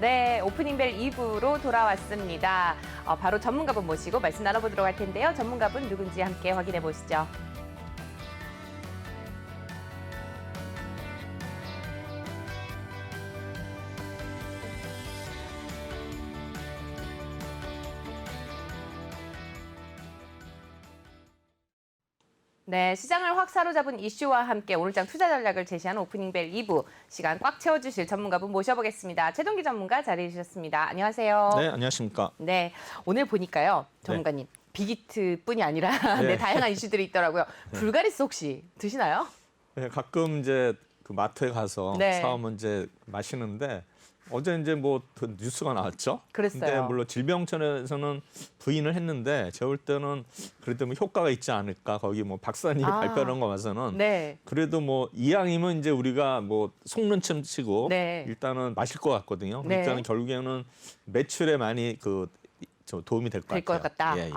네, 오프닝벨 2부로 돌아왔습니다. 바로 전문가분 모시고 말씀 나눠보도록 할 텐데요. 전문가분 누군지 함께 확인해 보시죠. 네, 시장을 확 사로잡은 이슈와 함께 오늘장 투자 전략을 제시하는 오프닝벨 2부 시간 꽉 채워주실 전문가분 모셔보겠습니다. 최동기 전문가 자리해 주셨습니다. 안녕하세요. 네, 안녕하십니까. 네, 오늘 보니까요, 전문가님. 빅히트뿐이 아니라 네, 다양한 이슈들이 있더라고요. 불가리스 혹시 드시나요? 네, 가끔 이제 그 마트에 가서 네. 사오면 이제 마시는데 어제 이제 뭐 뉴스가 나왔죠. 그랬어요. 근데 물론 질병청에서는 부인을 했는데 제가 볼 때는 그래도 뭐 효과가 있지 않을까. 거기 뭐 박사님이 발표한 거 봐서는 네. 그래도 뭐 이왕이면 이제 우리가 뭐 속는 셈 치고 네. 일단은 마실 것 같거든요. 네. 그러니까 결국에는 매출에 많이 도움이 될 것 같아요. 될 것 같다. 예, 예.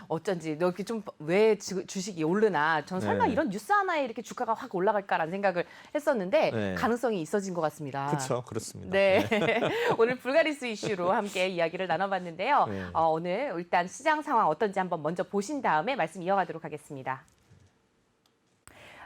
어쩐지 이렇게 좀 왜 주식이 오르나. 전 설마 네. 이런 뉴스 하나에 이렇게 주가가 확 올라갈까라는 생각을 했었는데 네. 가능성이 있어진 것 같습니다. 그렇죠, 그렇습니다. 네, 오늘 불가리스 이슈로 함께 이야기를 나눠봤는데요. 네. 오늘 일단 시장 상황 어떤지 한번 먼저 보신 다음에 말씀 이어가도록 하겠습니다.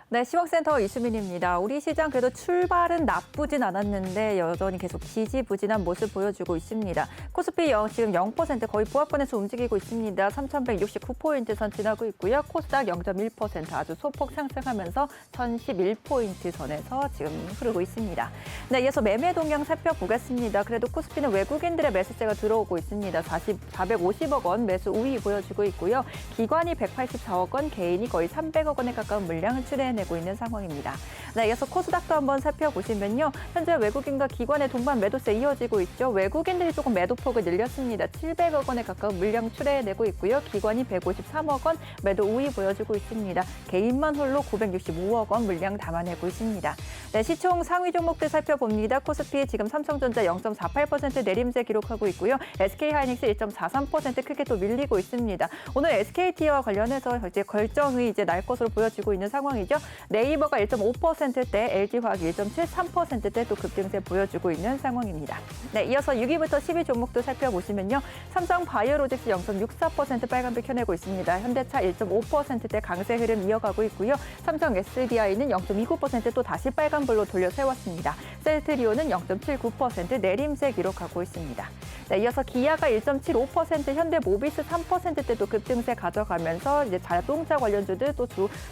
네, 시황센터 이수민입니다. 우리 시장 그래도 출발은 나쁘진 않았는데 여전히 계속 지지부진한 모습 보여주고 있습니다. 코스피 지금 0% 거의 보합권에서 움직이고 있습니다. 3,169포인트 선 지나고 있고요. 코스닥 0.1% 아주 소폭 상승하면서 1,011포인트 선에서 지금 흐르고 있습니다. 네, 이어서 매매 동향 살펴보겠습니다. 그래도 코스피는 외국인들의 매수세가 들어오고 있습니다. 450억 원 매수 우위 보여주고 있고요. 기관이 184억 원, 개인이 거의 300억 원에 가까운 물량을 출해내고 있는 상황입니다. 네, 이어서 코스닥도 한번 살펴보시면요. 현재 외국인과 기관의 동반 매도세 이어지고 있죠. 외국인들이 조금 매도폭을 늘렸습니다. 700억 원에 가까운 물량 출해내고 있고요. 기관이 153억 원 매도 우위 보여주고 있습니다. 개인만 홀로 965억 원 물량 담아내고 있습니다. 네, 시총 상위 종목들 살펴봅니다. 코스피 지금 삼성전자 0.48% 내림세 기록하고 있고요. SK하이닉스 1.43% 크게 또 밀리고 있습니다. 오늘 SKT와 관련해서 이제 결정이 날 것으로 보여지고 있는 상황이죠. 네이버가 1.5%대, LG화학이 1.73%대 또 급등세 보여주고 있는 상황입니다. 네, 이어서 6위부터 10위 종목도 살펴보시면요. 삼성바이오로직스 0.64% 빨간불 켜내고 있습니다. 현대차 1.5%대 강세 흐름 이어가고 있고요. 삼성 SDI는 0.29% 또 다시 빨간불로 돌려 세웠습니다. 셀트리온은 0.79% 내림세 기록하고 있습니다. 네, 이어서 기아가 1.75%, 현대모비스 3%대 또 급등세 가져가면서 이제 자동차 관련주들 또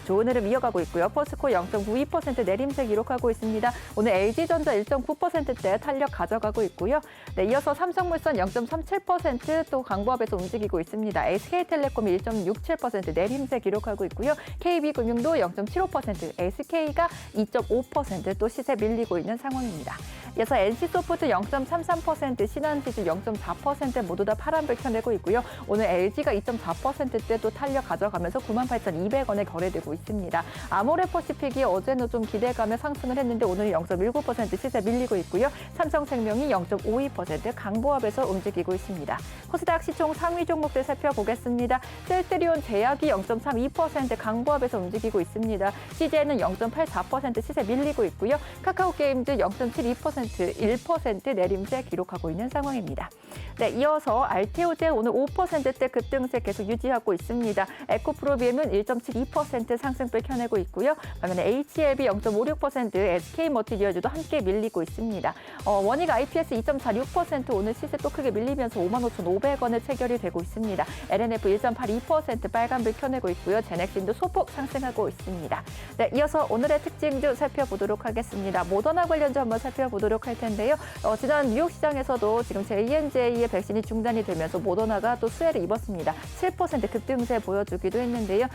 좋은 흐름 이어가고 있고요. 포스코 0.92% 내림세 기록하고 있습니다. 오늘 LG전자 1.9%대 탄력 가져가고 있고요. 네, 이어서 삼성물산 0.37% 또 강보합에서 움직이고 있습니다. SK텔레콤이 1.67% 내림세 기록하고 있고요. KB금융도 0.75%, SK가 2.5% 또 시세 밀리고 있는 상황입니다. 이어서 NC소프트 0.33%, 신한지주 0.4% 모두 다 파란불 켜내고 있고요. 오늘 LG가 2.4%대 또 탄력 가져가면서 98,200원에 거래되고 있습니다. 아모레퍼시픽이 어제는 좀 기대감에 상승을 했는데 오늘 0.19% 시세 밀리고 있고요. 삼성생명이 0.52% 강보합에서 움직이고 있습니다. 코스닥 시총 상위 종목들 살펴보겠습니다. 셀트리온 제약이 0.32% 강보합에서 움직이고 있습니다. CJ는 0.84% 시세 밀리고 있고요. 카카오게임즈 0.72%, 1% 내림세 기록하고 있는 상황입니다. 네, 이어서 알테오제 오늘 5%대 급등세 계속 유지하고 있습니다. 에코프로비엠은 1.72% 상승불 켜내고 있고요. 반면에 HLB 0.56%, SK머티리얼즈도 함께 밀리고 있습니다. 원익 IPS 2.46% 오늘 시세 또 크게 밀리면서 55,500원에 체결이 되고 있습니다. LNF 1.82% 빨간불 켜내고 있고요. 제넥신도 소폭 상승하고 있습니다. 네, 이어서 오늘의 특징주 살펴보도록 하겠습니다. 모더나 관련주 한번 살펴보도록 할 텐데요. 지난 뉴욕 시장에서도 지금 J&J의 백신이 중단이 되면서 모더나가 또 수혜를 입었습니다. 7% 급등세 보여주기도 했는데요.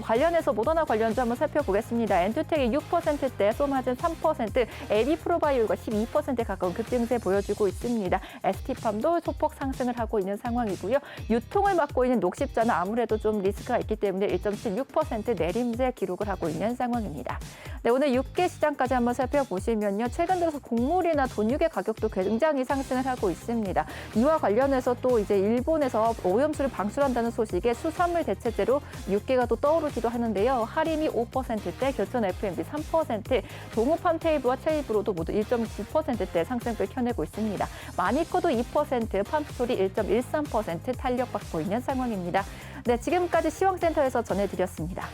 관련해서 모더나 관련주 한번 살펴보겠습니다. 엔투텍이 6%대, 소마진 3%, LB프로바이오가 12% 가까운 급등세 보여주고 있습니다. ST팜도 소폭 상승을 하고 있는 상황이고요. 유통을 맡고 있는 녹십자는 아무래도 좀 리스크가 있기 때문에 1.76% 내림세 기록을 하고 있는 상황입니다. 네, 오늘 유가 시장까지 한번 살펴보시면요. 최근 들어서 곡물이나 돈육의 가격도 굉장히 상승을 하고 있습니다. 이와 관련해서 또 이제 일본에서 오염수를 방출한다는 소식에 수산물 대체제로 육개가 또 떠오르기도 하는데요. 하림이 5%대, 교촌 F&B 3%, 동우팜 테이블과 체이브로도 모두 1.9%대 상승을 켜내고 있습니다. 마니코도 2%, 팜스토리 1.13% 탄력받고 있는 상황입니다. 네, 지금까지 시황센터에서 전해드렸습니다.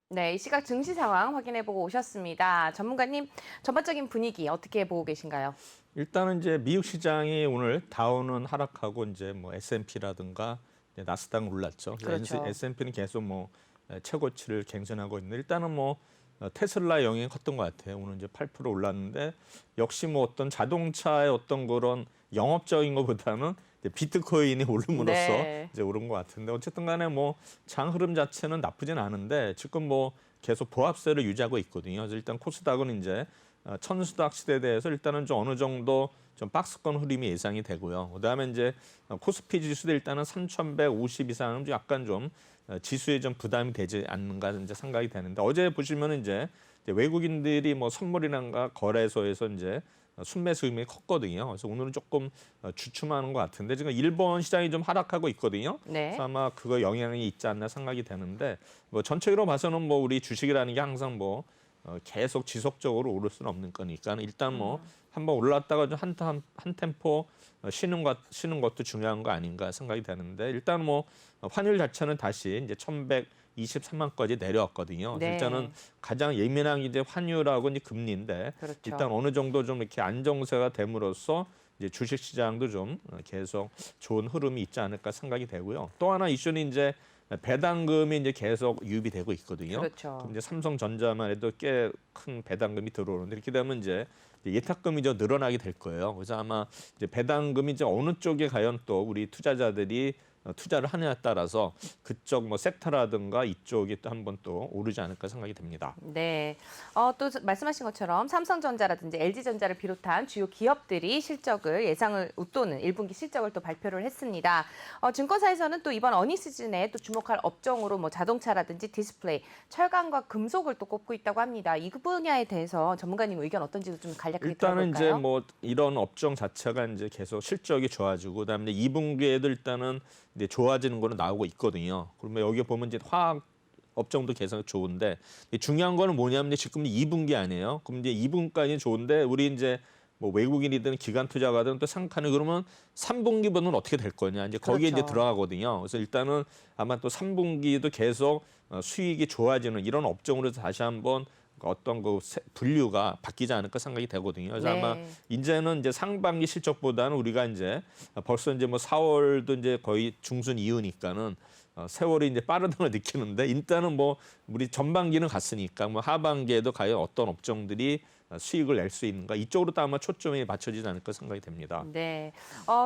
네, 이 시각 증시 상황 확인해보고 오셨습니다. 전문가님, 전반적인 분위기 어떻게 보고 계신가요? 일단은 이제 미국 시장이 오늘 다우는 하락하고 이제 뭐 S&P라든가 나스닥은 올랐죠. 그렇죠. S&P는 계속 뭐 최고치를 갱신하고 있는데 일단은 뭐 테슬라 영향이 컸던 것 같아요. 오늘 이제 8% 올랐는데 역시 뭐 어떤 자동차의 어떤 그런 영업적인 것보다는 이제 비트코인이 오름으로써 네. 이제 오른 것 같은데 어쨌든 간에 뭐 장 흐름 자체는 나쁘진 않은데 지금 뭐 계속 보합세를 유지하고 있거든요. 그래서 일단 코스닥은 이제 천수닥 시대에 대해서 일단은 좀 어느 정도 좀 박스권 흐름이 예상이 되고요. 그다음에 이제 코스피 지수도 일단은 3,150 이상은 좀 약간 좀 지수에 좀 부담이 되지 않는가 이제 생각이 되는데 어제 보시면은 이제 외국인들이 뭐 선물이란가 거래소에서 이제 순매수 의미 컸거든요. 그래서 오늘은 조금 주춤하는 것 같은데 지금 일본 시장이 좀 하락하고 있거든요. 네. 그래서 아마 그거 영향이 있지 않나 생각이 되는데 뭐 전체적으로 봐서는 뭐 우리 주식이라는 게 항상 뭐 계속 지속적으로 오를 수는 없는 거니까 일단 뭐 한번 올랐다가 좀 한 템포 쉬는 것도 중요한 거 아닌가 생각이 되는데 일단 뭐 환율 자체는 다시 이제 1,123원까지 내려왔거든요. 그래서 네. 일단은 가장 예민한 게 이제 환율하고 이제 금리인데 그렇죠. 일단 어느 정도 좀 이렇게 안정세가 됨으로써 이제 주식 시장도 좀 계속 좋은 흐름이 있지 않을까 생각이 되고요. 또 하나 이슈는 이제 배당금이 이제 계속 유입되고 있거든요. 그렇죠. 그럼 이제 삼성전자만 해도 꽤 큰 배당금이 들어오는데 이렇게 되면 이제 예탁금이 좀 늘어나게 될 거예요. 그래서 아마 이제 배당금이 이제 어느 쪽에 과연 또 우리 투자자들이 투자를 하느냐에 따라서 그쪽 뭐 섹터라든가 이쪽이 또 한번 또 오르지 않을까 생각이 됩니다. 네, 또 말씀하신 것처럼 삼성전자라든지 LG전자를 비롯한 주요 기업들이 실적을 예상을 웃도는 1분기 실적을 또 발표를 했습니다. 증권사에서는 또 이번 어닝 시즌에 또 주목할 업종으로 뭐 자동차라든지 디스플레이, 철강과 금속을 또 꼽고 있다고 합니다. 이 분야에 대해서 전문가님 의견 어떤지도 좀 간략하게 일단은 들어볼까요? 이제 뭐 이런 업종 자체가 이제 계속 실적이 좋아지고 그다음에 2분기에도 일단은 이제 좋아지는 거는 나오고 있거든요. 그러면 여기 보면 이제 화학 업종도 계속 좋은데 중요한 거는 뭐냐면 지금 2분기 아니에요. 그럼 이제 2분까지 좋은데 우리 이제 뭐 외국인이든 기관 투자가든 또 생각하는 그러면 3분기부는 어떻게 될 거냐 이제 거기에 그렇죠. 이제 들어가거든요. 그래서 일단은 아마 또 3분기도 계속 수익이 좋아지는 이런 업종으로 다시 한번 어떤 그 분류가 바뀌지 않을까 생각이 되거든요. 그래서 네. 아마 이제는 이제 상반기 실적보다는 우리가 이제 벌써 이제 뭐 4월도 이제 거의 중순 이후니까는 세월이 이제 빠르다는 걸 느끼는데 일단은 뭐 우리 전반기는 갔으니까 뭐 하반기에도 과연 어떤 업종들이 수익을 낼 수 있는가 이쪽으로 또 아마 초점이 맞춰지지 않을까 생각이 됩니다. 네,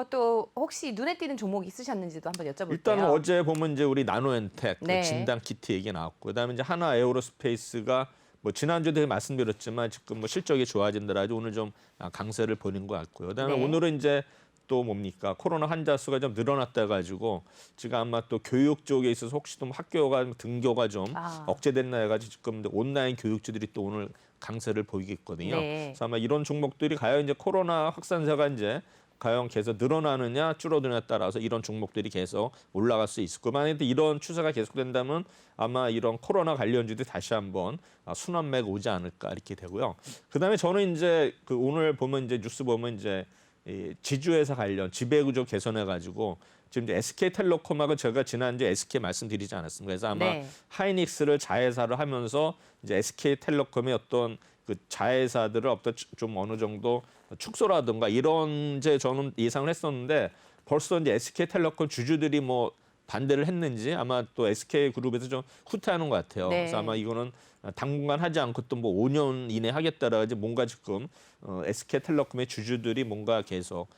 또 혹시 눈에 띄는 종목 있으셨는지도 한번 여쭤볼게요. 일단은 어제 보면 이제 우리 나노엔텍 네. 그 진단 키트 얘기 나왔고 그다음에 이제 하나 에어로스페이스가 뭐 지난주도 말씀드렸지만 지금 뭐 실적이 좋아진다라도 오늘 좀 강세를 보는 것 같고요. 그다음에 네. 오늘은 이제 또 뭡니까 코로나 환자 수가 좀 늘어났다 가지고 지금 아마 또 교육 쪽에 있어서 혹시 또 학교가 등교가 좀 억제됐나 해가지고 지금 온라인 교육주들이 또 오늘 강세를 보이고 있거든요. 네. 그래서 아마 이런 종목들이 과연 이제 코로나 확산세가 이제 과연 계속 늘어나느냐 줄어드느냐에 따라서 이런 종목들이 계속 올라갈 수 있을 거고 만약에 이런 추세가 계속된다면 아마 이런 코로나 관련주들이 다시 한번 순환매가 오지 않을까 이렇게 되고요. 그다음에 저는 이제 그 오늘 보면 이제 뉴스 보면 이제 이 지주회사 관련 지배구조 개선해 가지고 지금 이제 SK텔레콤하고 제가 지난주에 SK 말씀드리지 않았습니까? 그래서 아마 네. 하이닉스를 자회사를 하면서 이제 SK텔레콤의 어떤 그 그 자회사들을 어떤 좀 어느 정도 축소라든가 이런 이제 저는 예상을 했었는데 벌써 이제 SK텔레콤 주주들이 뭐 반대를 했는지 아마 또 SK그룹에서 좀 후퇴하는 것 같아요. 네. 그래서 아마 이거는 당분간 하지 않고 또 뭐 5년 이내 하겠다라든지 뭔가 지금 SK텔레콤의 주주들이 뭔가 계속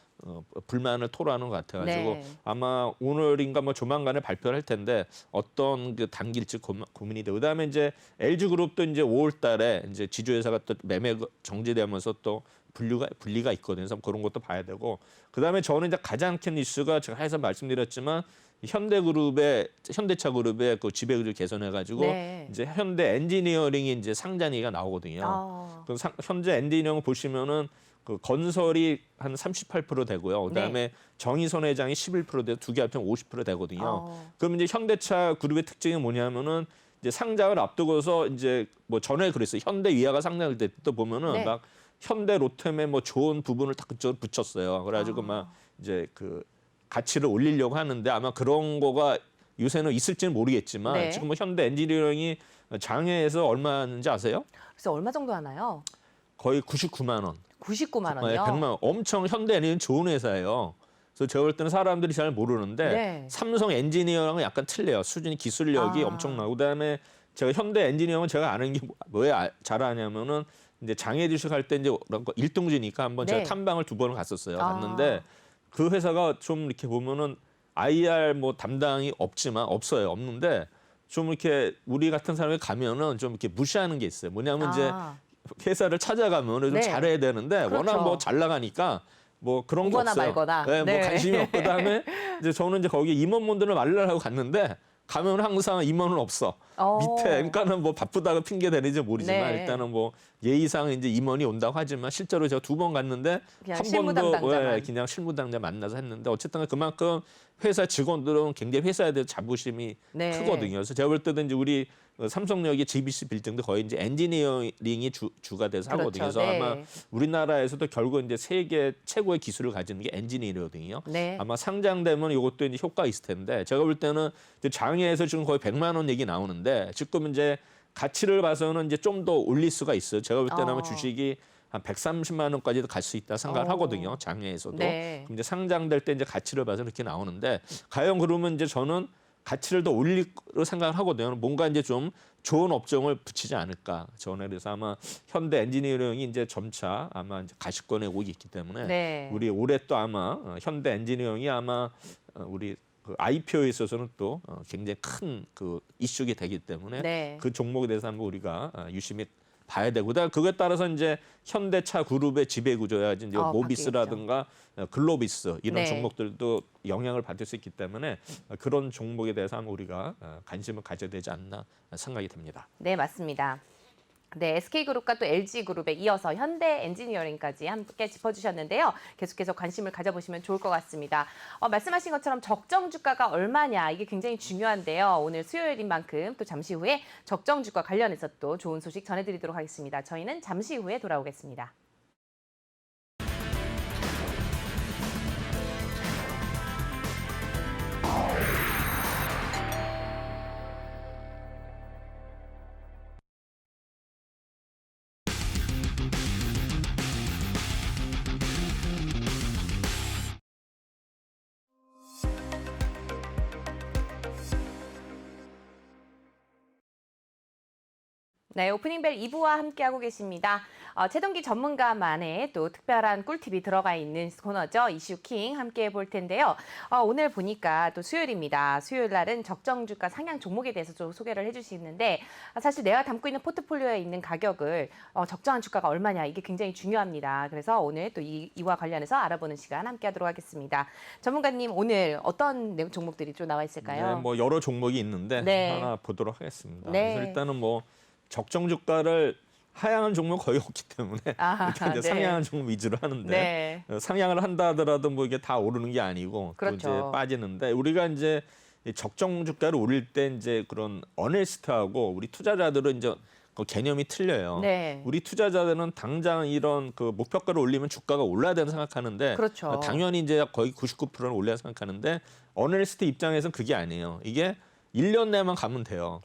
불만을 토로하는 것 같아가지고 네. 아마 오늘인가 뭐 조만간에 발표를 할 텐데 어떤 그 단기일지 고민이 되고 그다음에 이제 LG그룹도 이제 5월달에 이제 지주회사가 또 매매 정지되면서 또 분리가 있거든요. 그래서 그런 것도 봐야 되고 그다음에 저는 이제 가장 큰 이슈가 제가 해서 말씀드렸지만 현대차그룹의 그 지배율을 개선해가지고 네. 이제 현대 엔지니어링이 이제 상장이가 나오거든요. 그럼 현재 엔지니어링 보시면은 그 건설이 한 38% 되고요. 그다음에 정의선 회장이 11% 돼서 두 개 합치면 50% 되거든요. 그럼 이제 현대차 그룹의 특징이 뭐냐면은 이제 상장을 앞두고서 이제 뭐 전에 그랬어요. 현대 위아가 상장할 때 또 보면은 네. 막 현대 로템에 뭐 좋은 부분을 딱 그쪽으로 붙였어요. 그래가지고 막 이제 그 가치를 올리려고 하는데 아마 그런 거가 요새는 있을지는 모르겠지만 네. 지금 뭐 현대 엔지니어링이 장외에서 얼마인지 아세요? 그래서 얼마 정도 하나요? 거의 99만 원. 99만 네, 원이요. 100만 원. 엄청 현대 엔지니어링 좋은 회사예요. 그래서 제가 볼 때는 사람들이 잘 모르는데 네. 삼성 엔지니어랑은 약간 틀려요. 수준이 기술력이 엄청나고 그다음에 제가 현대 엔지니어링은 제가 아는 게 왜 잘 아냐면은 이제 장애 주식할 때 이제 1등주니까 한번 제가 네. 탐방을 2번을 갔었어요. 갔는데 그 회사가 좀 이렇게 보면은 IR 뭐 담당이 없어요. 없는데 좀 이렇게 우리 같은 사람이 가면은 좀 이렇게 무시하는 게 있어요. 뭐냐면 이제 회사를 찾아가면 좀 네. 잘해야 되는데 그렇죠. 워낙 뭐 잘 나가니까 뭐 그런 게 오거나 없어요. 말거나. 네, 네. 뭐 관심이 없고 그다음에 이제 저는 이제 거기 임원분들을 만나려고 갔는데 가면 항상 임원은 없어. 밑에 그러니까는 뭐 바쁘다고 핑계 대는지 모르지만 네. 일단은 뭐 예의상 이제 임원이 온다고 하지만 실제로 제가 2번 갔는데 그냥 한 실무 번도 담당자만. 그냥 실무 당자 만나서 했는데 어쨌든 그만큼 회사 직원들은 굉장히 회사에 대해서 자부심이 네. 크거든요. 그래서 제가 볼 때는 이제 우리 삼성역의 GBC 빌딩도 거의 이제 엔지니어링이 주가 돼서 하거든요. 그렇죠. 그래서 네. 아마 우리나라에서도 결국 이제 세계 최고의 기술을 가지는 게 엔지니어거든요. 네. 아마 상장되면 이것도 이제 효과 있을 텐데 제가 볼 때는 이제 장외에서 지금 거의 100만 원 얘기 나오는데 지금 이제 가치를 봐서는 이제 좀 더 올릴 수가 있어요. 제가 볼 때는 아마 주식이 한 130만 원까지도 갈 수 있다 생각을 하거든요. 장외에서도. 네. 그럼 이제 상장될 때 이제 가치를 봐서 이렇게 나오는데 과연 그러면 이제 저는 가치를 더 올리로 생각을 하거든요. 뭔가 이제 좀 좋은 업종을 붙이지 않을까. 저는 그래서 아마 현대 엔지니어링이 이제 점차 아마 이제 가시권에 오기 있기 때문에 네. 우리 올해 또 아마 현대 엔지니어링이 아마 우리 그 IPO에 있어서는 또 굉장히 큰 그 이슈가 되기 때문에 네. 그 종목에 대해서 한번 우리가 유심히 봐야 되고 그다음 그거에 따라서 이제 현대차 그룹의 지배 구조야지 이제 모비스라든가 글로비스 이런 네. 종목들도 영향을 받을 수 있기 때문에 그런 종목에 대해서 한번 우리가 관심을 가져야 되지 않나 생각이 듭니다. 네, 맞습니다. 네, SK그룹과 또 LG그룹에 이어서 현대 엔지니어링까지 함께 짚어주셨는데요. 계속해서 관심을 가져보시면 좋을 것 같습니다. 말씀하신 것처럼 적정 주가가 얼마냐 이게 굉장히 중요한데요. 오늘 수요일인 만큼 또 잠시 후에 적정 주가 관련해서 또 좋은 소식 전해드리도록 하겠습니다. 저희는 잠시 후에 돌아오겠습니다. 네, 오프닝벨 2부와 함께하고 계십니다. 최동기 전문가만의 또 특별한 꿀팁이 들어가 있는 코너죠. 이슈킹 함께해 볼 텐데요. 오늘 보니까 또 수요일입니다. 수요일 날은 적정주가 상향 종목에 대해서 좀 소개를 해주시는데 사실 내가 담고 있는 포트폴리오에 있는 가격을 적정한 주가가 얼마냐 이게 굉장히 중요합니다. 그래서 오늘 또 이와 관련해서 알아보는 시간 함께하도록 하겠습니다. 전문가님 오늘 어떤 종목들이 좀 나와 있을까요? 네, 뭐 여러 종목이 있는데 네. 하나 보도록 하겠습니다. 네. 그래서 일단은 뭐 적정 주가를 하향한 종목 거의 없기 때문에 이렇게 이제 네. 상향한 종목 위주로 하는데 네. 상향을 한다 하더라도 뭐 이게 다 오르는 게 아니고 또 이제 그렇죠. 빠지는데 우리가 이제 이 적정 주가를 올릴 때 이제 그런 어네스트하고 우리 투자자들은 이제 그 개념이 틀려요. 네. 우리 투자자들은 당장 이런 그 목표가를 올리면 주가가 올라야 된다 생각하는데 그렇죠. 당연히 이제 거의 99%는 올려야 생각하는데 어널리스트 입장에서는 그게 아니에요. 이게 1년 내만 가면 돼요.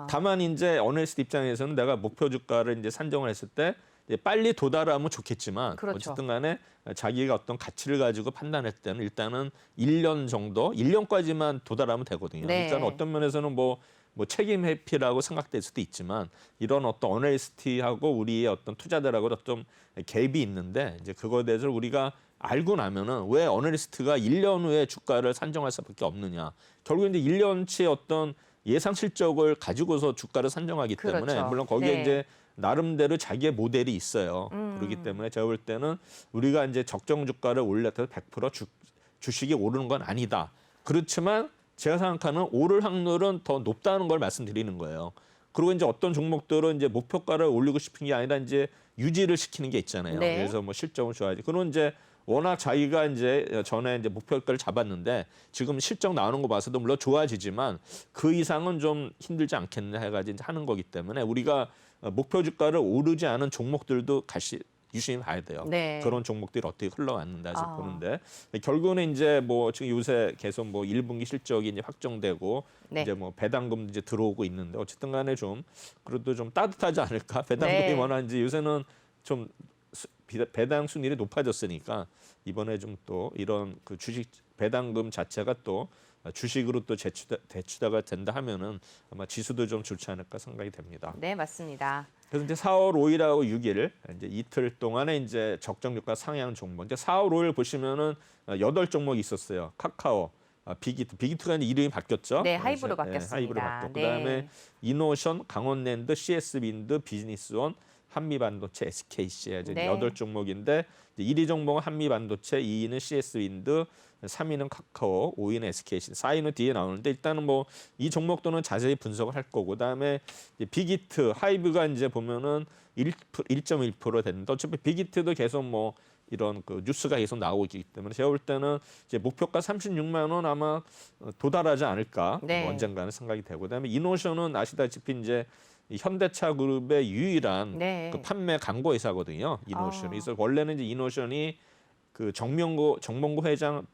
다만 이제 어널리스트 입장에서는 내가 목표 주가를 이제 산정을 했을 때 이제 빨리 도달하면 좋겠지만 그렇죠. 어쨌든 간에 자기가 어떤 가치를 가지고 판단할 때는 일단은 1년 정도, 1년까지만 도달하면 되거든요. 네. 일단 어떤 면에서는 뭐 책임 회피라고 생각될 수도 있지만 이런 어떤 어널리스티하고 우리의 어떤 투자자라고 어떤 갭이 있는데 이제 그거에 대해서 우리가 알고 나면은 왜 어널리스트가 1년 후에 주가를 산정할 수밖에 없느냐. 결국 이제 1년치의 어떤 예상 실적을 가지고서 주가를 산정하기 때문에 그렇죠. 물론 거기에 네. 이제 나름대로 자기의 모델이 있어요. 그렇기 때문에 제가 볼 때는 우리가 이제 적정 주가를 올렸다 100% 주식이 오르는 건 아니다. 그렇지만 제가 생각하는 오를 확률은 더 높다는 걸 말씀드리는 거예요. 그리고 이제 어떤 종목들은 이제 목표가를 올리고 싶은 게 아니라 이제 유지를 시키는 게 있잖아요. 네. 그래서 뭐 실적을 줘야지. 그런 이제 워낙 자기가 이제 전에 이제 목표가를 잡았는데 지금 실적 나오는 거 봐서도 물론 좋아지지만 그 이상은 좀 힘들지 않겠나 해가지고 이제 하는 거기 때문에 우리가 목표 주가를 오르지 않은 종목들도 유심히 봐야 돼요. 네. 그런 종목들이 어떻게 흘러왔는가 해서 아. 보는데 결국은 이제 뭐 지금 요새 계속 뭐 1분기 실적이 이제 확정되고 네. 이제 뭐 배당금도 이제 들어오고 있는데 어쨌든 간에 좀 그래도 좀 따뜻하지 않을까? 배당금이 네. 워낙 요새는 좀 배당 수익률이 높아졌으니까 이번에 좀 또 이런 그 주식 배당금 자체가 또 주식으로 또 대추다가 된다 하면은 아마 지수도 좀 좋지 않을까 생각이 됩니다. 네, 맞습니다. 그래서 이제 4월 5일하고 6일 이제 이틀 동안에 이제 적정 주가 상향 종목. 이제 4월 5일 보시면은 8종목이 있었어요. 카카오, 빅히트가 이제 이름이 바뀌었죠. 네, 하이브로 그래서, 바뀌었습니다. 하이브로 바뀌었고 네. 그다음에 이노션, 강원랜드, CS윈드, 비즈니스원, 한미반도체, SKC 이제 네. 8종목인데 1위 종목은 한미반도체, 2위는 CS윈드, 3위는 카카오, 5위는 SKC, 4위는 뒤에 나오는데 일단은 뭐 이 종목도는 자세히 분석을 할 거고 그다음에 이제 빅히트, 하이브가 이제 보면은 1.1% 됐는데 어차피 빅히트도 계속 뭐 이런 그 뉴스가 계속 나오고 있기 때문에 제가 볼 때는 이제 목표가 36만 원 아마 도달하지 않을까 네. 언젠가는 생각이 되고 그다음에 이노션은 아시다시피 이제 이 현대차 그룹의 유일한 네. 그 판매 강고 회사거든요. 이노션이. 그래서 원래는 이제 이노션이 그 정몽구 회장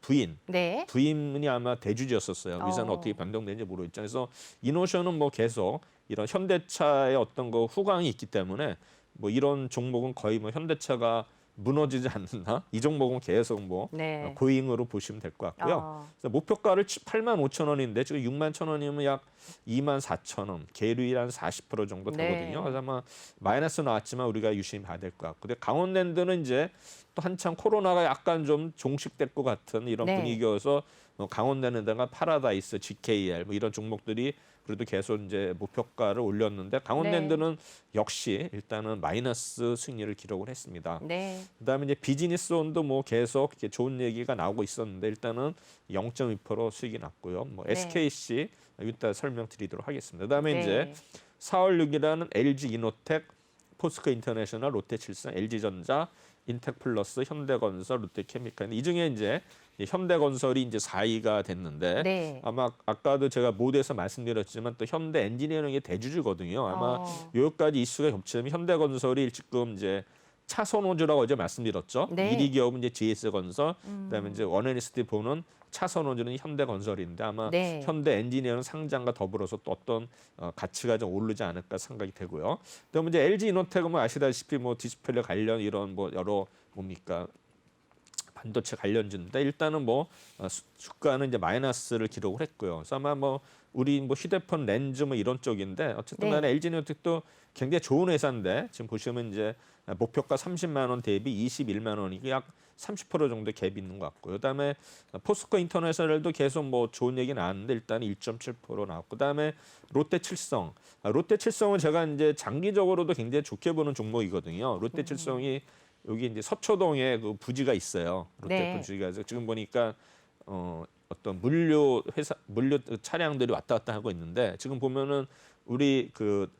네. 부인이 아마 대주주였었어요. 위사는 어. 어떻게 변동되는지 모르겠죠. 그래서 이노션은 뭐 계속 이런 현대차의 어떤 거 후광이 있기 때문에 뭐 이런 종목은 거의 뭐 현대차가 무너지지 않는다. 이 종목은 계속 뭐 네. 고잉으로 보시면 될 것 같고요. 아. 그래서 목표가를 85,000원인데 지금 64,000원이면 약 24,000원, 계율이 한 40% 정도 네. 되거든요. 그래서 아마 마이너스 나왔지만 우리가 유심히 봐야 될 것 같고, 근데 강원랜드는 이제 또 한참 코로나가 약간 좀 종식될 것 같은 이런 네. 분위기여서 강원랜드가 파라다이스, GKR 뭐 이런 종목들이 그래도 계속 이제 목표가를 올렸는데 강원랜드는 역시 일단은 마이너스 수익률을 기록을 했습니다. 네. 그다음에 이제 비즈니스온도 뭐 계속 이렇게 좋은 얘기가 나오고 있었는데 일단은 0.2% 수익이 났고요. 뭐 네. SKC 이따 설명드리도록 하겠습니다. 그다음에 네. 이제 4월 6일에는 LG 이노텍, 포스코 인터내셔널, 롯데칠성, LG전자, 인텍플러스, 현대건설, 롯데케미칼 이 중에 이제 현대건설이 이제 4위가 됐는데 네. 아마 아까도 제가 모두에서 말씀드렸지만 또 현대 엔지니어링의 대주주거든요. 아마 여기까지 이슈가 겹치면 현대건설이 지금 이제 차선호주라고 어제 말씀드렸죠. 네. 1위 기업은 이제 GS건설, 그다음에 이제 원앤리스트 보는 차선호주는 현대건설인데 아마 네. 현대 엔지니어링 상장과 더불어서 또 어떤 가치가 좀 오르지 않을까 생각이 되고요. 그다음에 이제 LG 이노텍은 뭐 아시다시피 뭐 디스플레이 관련 이런 뭐 여러 뭡니까 반도체 관련주인데 일단은 뭐 주가는 이제 마이너스를 기록을 했고요. 그래서 아마 뭐 우리 뭐 휴대폰 렌즈 뭐 이런 쪽인데 어쨌든 간에 LG 이노텍도 굉장히 좋은 회사인데 지금 보시면 이제 목표가 30만 원 대비 21만 원이고 약 30% 정도 갭이 있는 것 같고요. 그다음에 포스코 인터내셔널도 계속 뭐 좋은 얘기 나왔는데 일단 1.7% 나왔고 그다음에 롯데칠성. 롯데칠성은 제가 이제 장기적으로도 굉장히 좋게 보는 종목이거든요. 롯데칠성이 여기 이제 서초동에 그 부지가 있어요. 롯데 네. 부지가 그래서 지금 보니까 어떤 물류 차량들이 왔다 갔다 하고 있는데 지금 보면은 우리 그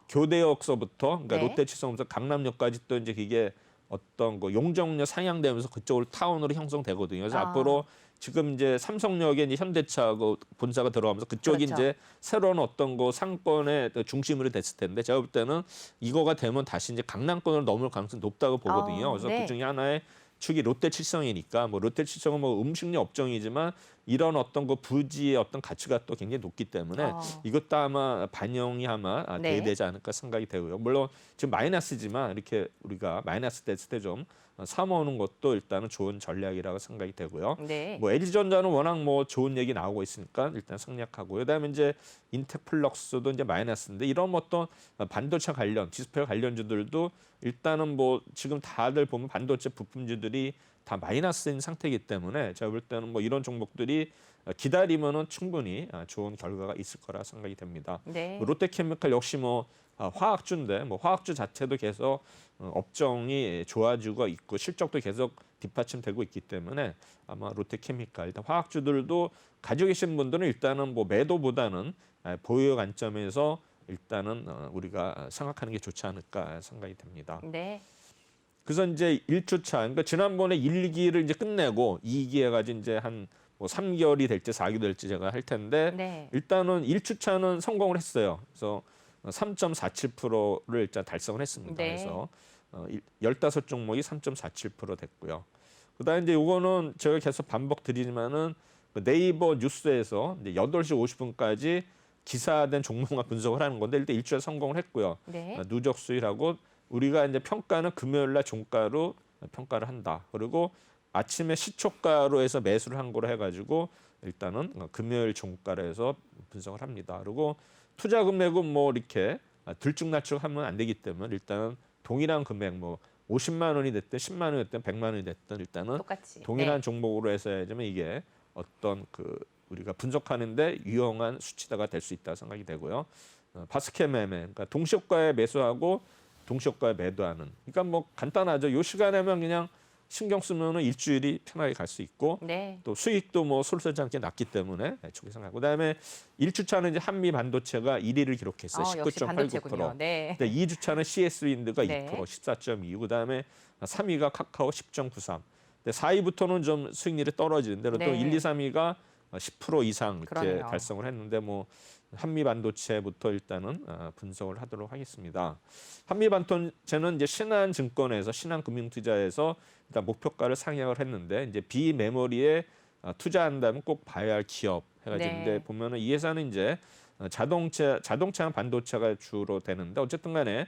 교대역서부터 그러니까 네. 롯데칠성부터 강남역까지 또 이제 그게 어떤 그 용적률 상향되면서 그쪽으로 타운으로 형성되거든요. 그래서 앞으로 지금 이제 삼성역에 이제 현대차 그 본사가 들어가면서 그쪽이 그렇죠. 이제 새로운 어떤 그 상권의 중심으로 됐을 텐데 제가 볼 때는 이거가 되면 다시 이제 강남권으로 넘을 가능성이 높다고 보거든요. 그래서 네. 그 중에 하나의 축이 롯데칠성이니까 뭐 롯데칠성은 뭐 음식료 업종이지만 이런 어떤 그 부지의 어떤 가치가 또 굉장히 높기 때문에 이것도 아마 반영이 아마 네. 돼야 되지 않을까 생각이 되고요. 물론 지금 마이너스지만 이렇게 우리가 마이너스 됐을 때 좀 사모으는 것도 일단은 좋은 전략이라고 생각이 되고요. 네. 뭐 LG전자는 워낙 뭐 좋은 얘기 나오고 있으니까 일단 생략하고요. 그다음에 이제 인텍플럭스도 이제 마이너스인데 이런 어떤 반도체 관련, 디스플레이 관련주들도 일단은 뭐 지금 다들 보면 반도체 부품주들이 다 마이너스인 상태이기 때문에 제가 볼 때는 뭐 이런 종목들이 기다리면은 충분히 좋은 결과가 있을 거라 생각이 됩니다. 네. 롯데케미칼 역시 뭐 화학주인데 뭐 화학주 자체도 계속 업종이 좋아지고 있고 실적도 계속 뒷받침되고 있기 때문에 아마 롯데케미칼 일단 화학주들도 가지고 계신 분들은 일단은 뭐 매도보다는 보유 관점에서 일단은 우리가 생각하는 게 좋지 않을까 생각이 됩니다. 네. 그래서 이제 1주차 그러니까 지난번에 1기를 이제 끝내고 2기 해가지고 이제 한 뭐 3개월이 될지 4개월 될지 제가 할 텐데 네. 일단은 1주차는 성공을 했어요. 그래서 3.47%를 일단 달성을 했습니다. 네. 그래서 15종목이 3.47% 됐고요. 그다음에 이제 이거는 제가 계속 반복 드리지만은 그 네이버 뉴스에서 이제 8시 50분까지 기사된 종목만 분석을 하는 건데 일단 1주차 성공을 했고요. 네. 누적 수익하고 우리가 이제 평가는 금요일 날 종가로 평가를 한다. 그리고 아침에 시초가로 해서 매수를 한 거로 해가지고 일단은 금요일 종가로 해서 분석을 합니다. 그리고 투자 금액은 뭐 이렇게 들쭉날쭉하면 안 되기 때문에 일단은 동일한 금액 뭐 50만 원이 됐든 10만 원이 됐든 100만 원이 됐든 일단은 똑같이. 동일한 네. 종목으로 해서 해야지만 이게 어떤 그 우리가 분석하는데 유용한 수치다가 될 수 있다 생각이 되고요. 바스켓 매매, 그러니까 동시효과에 매수하고 동시효과에 매도하는. 그러니까 뭐 간단하죠. 요 시간에만 그냥 신경 쓰면은 일주일이 편하게 갈 수 있고 네. 또 수익도 뭐 솔솔지 않게 났기 때문에 좋게 생각하고 그다음에 1주차는 이제 한미 반도체가 1위를 기록했어요. 역시 19.89%. 반도체군요. 네. 2주차는 CS 윈드가 네. 2%, 14.2. 그다음에 3위가 카카오 10.93. 4위부터는 좀 수익률이 떨어지는데 또 네. 1, 2, 3위가 10% 이상 이렇게 그러네요. 달성을 했는데 뭐 한미 반도체부터 일단은 분석을 하도록 하겠습니다. 한미 반도체는 이제 신한증권에서 신한금융투자에서 일단 목표가를 상향을 했는데 이제 비메모리에 투자한다면 꼭 봐야 할 기업 해가지고인데 네. 보면은 이 회사는 이제 자동차 반도체가 주로 되는데 어쨌든간에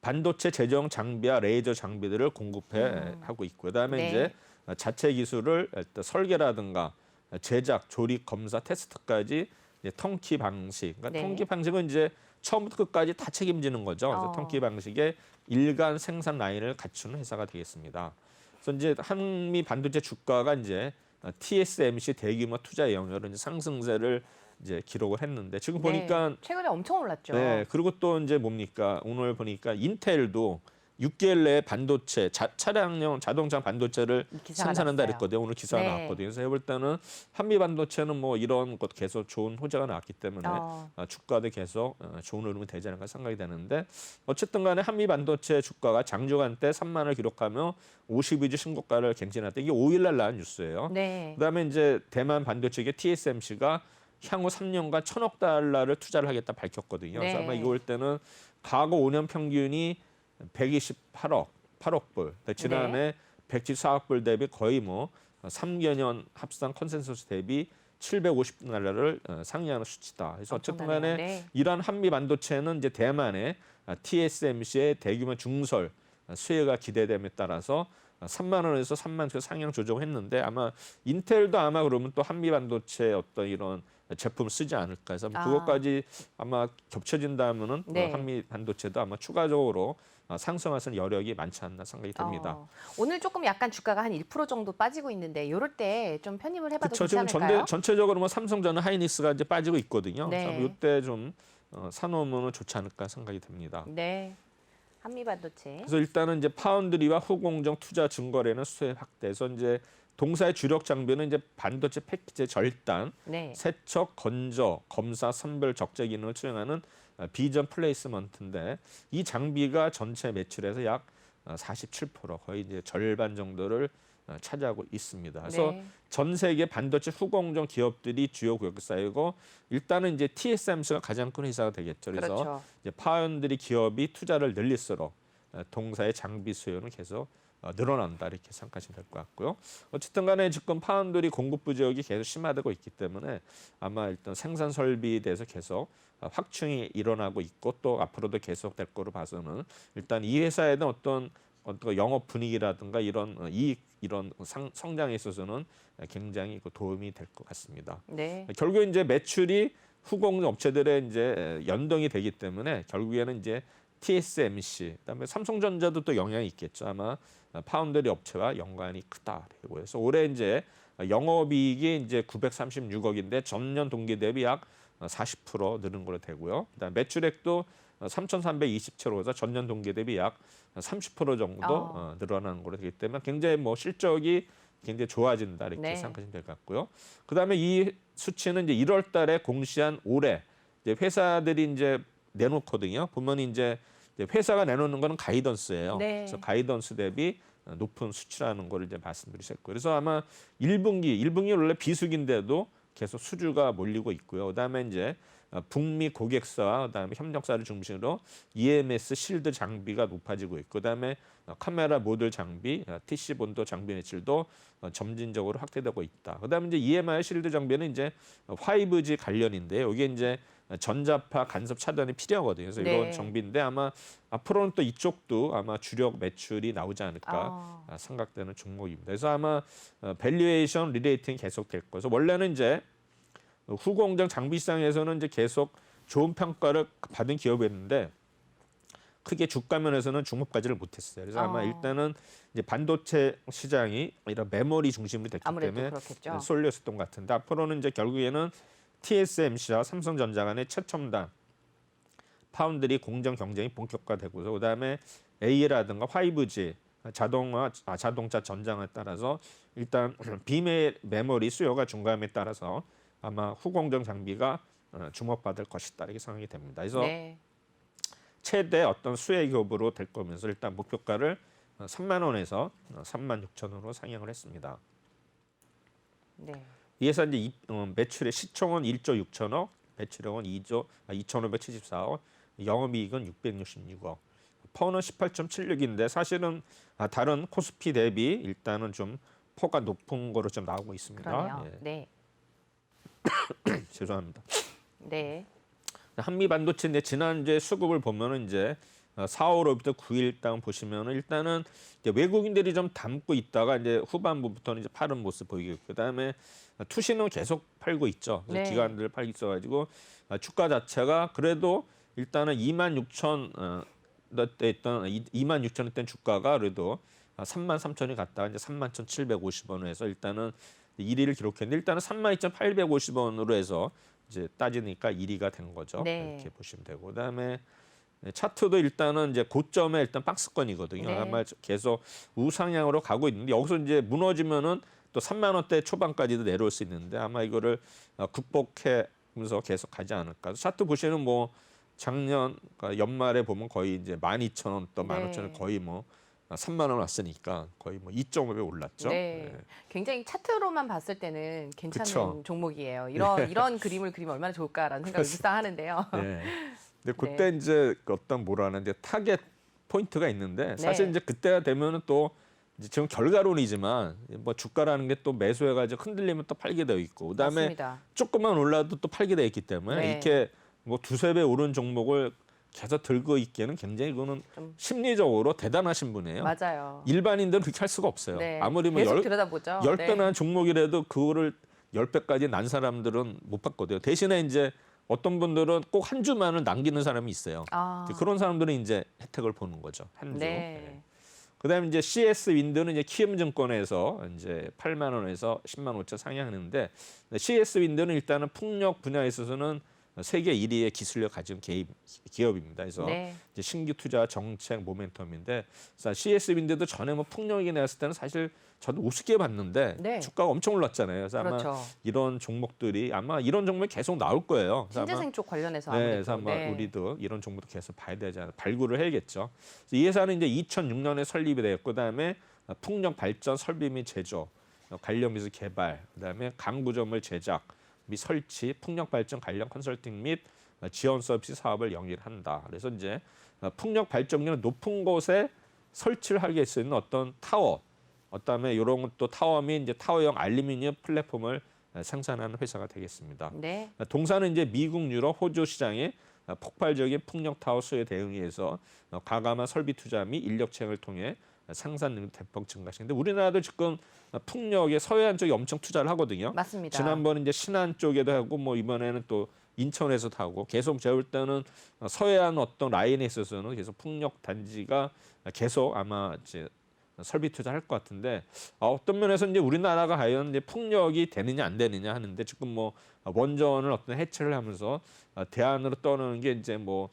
반도체 제정 장비와 레이저 장비들을 공급해 하고 있고 그다음에 네. 이제 자체 기술을 일단 설계라든가 제작, 조립, 검사, 테스트까지 이제 턴키 방식. 그러니까 네. 턴키 방식은 이제 처음부터 끝까지 다 책임지는 거죠. 그래서 턴키 방식의 일간 생산 라인을 갖추는 회사가 되겠습니다. 그래서 이제 한미 반도체 주가가 이제 TSMC 대규모 투자 영역으로 이제 상승세를 이제 기록을 했는데 지금 보니까 네. 최근에 엄청 올랐죠. 네, 그리고 또 이제 뭡니까? 오늘 보니까 인텔도 6개월 내에 반도체 차량용 자동차 반도체를 기사가 생산한다 났어요. 그랬거든요. 오늘 기사가 네. 나왔거든요. 그래서 해볼 때는 한미 반도체는 뭐 이런 것 계속 좋은 호재가 나왔기 때문에 주가도 계속 좋은 흐름이 되지 않을까 생각이 되는데 어쨌든 간에 한미 반도체 주가가 장주간 때 3만 원을 기록하며 52주 신고가를 갱신했다. 이게 5일 날 나온 뉴스예요. 네. 그다음에 이제 대만 반도체계 TSMC가 향후 3년간 1,000억 달러를 투자를 하겠다 밝혔거든요. 그래서 네. 아마 이거 볼 때는 과거 5년 평균이 128억, 8억 불. 지난해 114억 불 대비 거의 뭐 3개년 합산 컨센서스 대비 750달러를 상회하는 수치다. 그래서 어쨌든 간에 네. 이러한 한미 반도체는 이제 대만의 TSMC의 대규모 중설 수혜가 기대됨에 따라서 3만 원에서 3만 원 상향 조정했는데 아마 인텔도 아마 그러면 또 한미 반도체 어떤 이런 제품을 쓰지 않을까 해서 그것까지 아마 겹쳐진다면은 네. 한미 반도체도 아마 추가적으로 상승할 여력이 많지 않나 생각이 듭니다. 오늘 조금 약간 주가가 한 1% 정도 빠지고 있는데 이럴 때 좀 편입을 해봐도 그렇죠. 지금 괜찮을까요? 전체적으로 뭐 삼성전자 하이닉스가 이제 빠지고 있거든요. 네. 그래서 이때 좀 사놓으면 좋지 않을까 생각이 듭니다. 네. 한미 반도체. 그래서 일단은 이제 파운드리와 후공정 투자 증거래는 수혜 확대해서 이제 동사의 주력 장비는 이제 반도체 패키지 절단, 네. 세척, 건조, 검사, 선별, 적재 기능을 수행하는 비전 플레이스먼트인데 이 장비가 전체 매출에서 약 47% 거의 이제 절반 정도를 차지하고 있습니다. 그래서 네. 전 세계 반도체 후공정 기업들이 주요 고객사이고 일단은 이제 TSMC가 가장 큰 회사가 되겠죠. 그래서 그렇죠. 이제 파운드리 기업이 투자를 늘릴수록 동사의 장비 수요는 계속 늘어난다 이렇게 생각하시면 될 것 같고요. 어쨌든 간에 지금 파운드리 공급 부족이 계속 심화되고 있기 때문에 아마 일단 생산 설비에 대해서 계속 확충이 일어나고 있고 또 앞으로도 계속될 거로 봐서는 일단 이 회사에 대한 어떤 영업 분위기라든가 이런 이익 이런 성장에 있어서는 굉장히 도움이 될 것 같습니다. 네. 결국 이제 매출이 후공 업체들의 이제 연동이 되기 때문에 결국에는 이제 TSMC, 그다음에 삼성전자도 또 영향이 있겠죠. 아마 파운드리 업체와 연관이 크다. 그래서 올해 이제 영업이익이 이제 936억인데 전년 동기 대비 약 40% 늘은 걸로 되고요. 그다음 매출액도 3,327억에서 전년 동기 대비 약 30% 정도 늘어나는 걸로 되기 때문에 굉장히 뭐 실적이 굉장히 좋아진다 이렇게 네. 생각하시면 될 것 같고요. 그다음에 이 수치는 이제 1월달에 공시한 올해 이제 회사들이 이제 내놓거든요. 보면 이제 회사가 내놓는 거는 가이던스예요. 네. 그래서 가이던스 대비 높은 수치라는 걸 이제 말씀드리셨고, 그래서 아마 1분기 원래 비수기인데도 계속 수주가 몰리고 있고요. 그다음에 이제 북미 고객사와 그다음에 협력사를 중심으로 EMS 실드 장비가 높아지고 있고, 그다음에 카메라 모듈 장비, TC 본도 장비 매출도 점진적으로 확대되고 있다. 그다음에 이제 EMI 실드 장비는 이제 5G 관련인데요. 이게 이제 전자파 간섭 차단이 필요하거든요. 그래서 네. 이런 장비인데 아마 앞으로는 또 이쪽도 아마 주력 매출이 나오지 않을까 생각되는 종목입니다. 그래서 아마 밸류에이션 리레이팅이 계속될 거죠. 원래는 이제 후공정 장비 시장에서는 이제 계속 좋은 평가를 받은 기업이었는데 크게 주가 면에서는 주목하지를 못했어요. 그래서 아마 일단은 이제 반도체 시장이 이런 메모리 중심으로 됐기 때문에 그렇겠죠. 쏠렸었던 것 같은데 앞으로는 이제 결국에는 TSMC와 삼성전자 간의 최첨단 파운드리 공정 경쟁이 본격화되고서 그다음에 A라든가 5G 자동차 전장에 따라서 일단 비메 메모리 수요가 증가함에 따라서 아마 후공정 장비가 주목받을 것이다 이렇게 생각이 됩니다. 그래서 네. 최대 어떤 수혜 기업으로 될 거면서 일단 목표가를 3만 원에서 3만 6천 원으로 상향을 했습니다. 네. 이 회사 이제 매출의 시총은 1조 6천억, 매출액은 2,574억, 영업이익은 666억. 퍼는 18.76인데 사실은 다른 코스피 대비 일단은 좀 퍼가 높은 거로 좀 나오고 있습니다. 그러네요. 예. 네. 죄송합니다. 네. 한미 반도체 이제 지난주에 수급을 보면은 이제 4월부터 9일당 보시면은 일단은 이제 외국인들이 좀 담고 있다가 이제 후반부부터는 이제 파는 모습 보이고 그다음에 투시는 계속 팔고 있죠. 그래서 네. 기관들 팔고 있어가지고 주가 자체가 그래도 일단은 26,000대 있던 26,000원 주가가 그래도 33,000이 갔다가 이제 31,750원으로 해서 일단은 1위를 기록했는데 일단은 32,850원으로 해서 이제 따지니까 1위가 된 거죠. 네. 이렇게 보시면 되고 그다음에 차트도 일단은 이제 고점에 일단 박스권이거든요. 네. 아마 계속 우상향으로 가고 있는데 여기서 이제 무너지면은 또 3만 원대 초반까지도 내려올 수 있는데 아마 이거를 극복해면서 계속 가지 않을까. 차트 보시면 뭐 작년 그러니까 연말에 보면 거의 이제 12,000원 또 15,000원 거의 뭐 3만 원 왔으니까 거의 뭐 2.5배 올랐죠. 네. 네. 굉장히 차트로만 봤을 때는 괜찮은 그쵸. 종목이에요. 이런 그림을 그리면 얼마나 좋을까라는 생각을 늘상 하는데요. 네. 근데 그때 이제 어떤 뭐라는 이제 타겟 포인트가 있는데 사실 네. 이제 그때가 되면은 또 이제 지금 결과론이지만 뭐 주가라는 게 또 매수해가지고 흔들리면 또 팔게 되어 있고 그다음에 맞습니다. 조금만 올라도 또 팔게 되어 있기 때문에 네. 이렇게 뭐 두세 배 오른 종목을 계속 들고 있기에는 굉장히 그거는 좀- 심리적으로 대단하신 분이에요. 맞아요. 일반인들은 그렇게 할 수가 없어요. 네. 아무리 뭐 계속 10, 들여다보죠. 10배나 종목이라도 그거를 10배까지 난 사람들은 못 봤거든요. 대신에 이제 어떤 분들은 꼭 한 주만을 남기는 사람이 있어요. 그런 사람들은 이제 혜택을 보는 거죠. 한 주. 네. 네. 그다음에 이제 CS 윈드는 이제 키움증권에서 이제 8만 원에서 10만 5천 상향하는데 CS 윈드는 일단은 풍력 분야에 있어서는 세계 1위의 기술력 가진 기업입니다. 그래서 네. 이제 신규 투자 정책 모멘텀인데 CS 윈드도 전에 뭐 풍력이 나왔을 때는 사실 저도 우습게 봤는데 네. 주가가 엄청 올랐잖아요. 그래서 아마 그렇죠. 이런 종목들이 아마 이런 종목이 계속 나올 거예요. 그래서 아마 신재생 쪽 관련해서 네, 아무래도. 그래서 아마 네. 우리도 이런 종목도 계속 봐야 되지 않나 발굴을 해야겠죠. 그래서 이 회사는 이제 2006년에 설립이 되었고 그다음에 풍력 발전 설비 및 제조, 관련 기술 개발, 그다음에 강구조물 제작 및 설치, 풍력 발전 관련 컨설팅 및 지원 서비스 사업을 영위한다. 그래서 이제 풍력 발전률 높은 곳에 설치를 하게 수 있는 어떤 타워, 그다음에 이런 것도 타워 및 이제 타워형 알루미늄 플랫폼을 생산하는 회사가 되겠습니다. 네. 동사는 이제 미국, 유럽, 호주 시장에 폭발적인 풍력 타워 수요에 대응해 위해서 과감한 설비 투자 및 인력채용을 통해 생산 능력 대폭 증가시는데 우리나라도 지금 풍력의 서해안 쪽에 엄청 투자를 하거든요. 맞습니다. 지난번에 이제 신안 쪽에도 하고 뭐 이번에는 또 인천에서도 하고 계속 제가 볼 때는 서해안 어떤 라인에 있어서는 계속 풍력 단지가 계속 아마 이제 설비 투자할 것 같은데 어떤 면에서 이제 우리나라가 과연 이제 풍력이 되느냐 안 되느냐 하는데 지금 뭐 원전을 어떤 해체를 하면서 대안으로 떠오르는 게 이제 뭐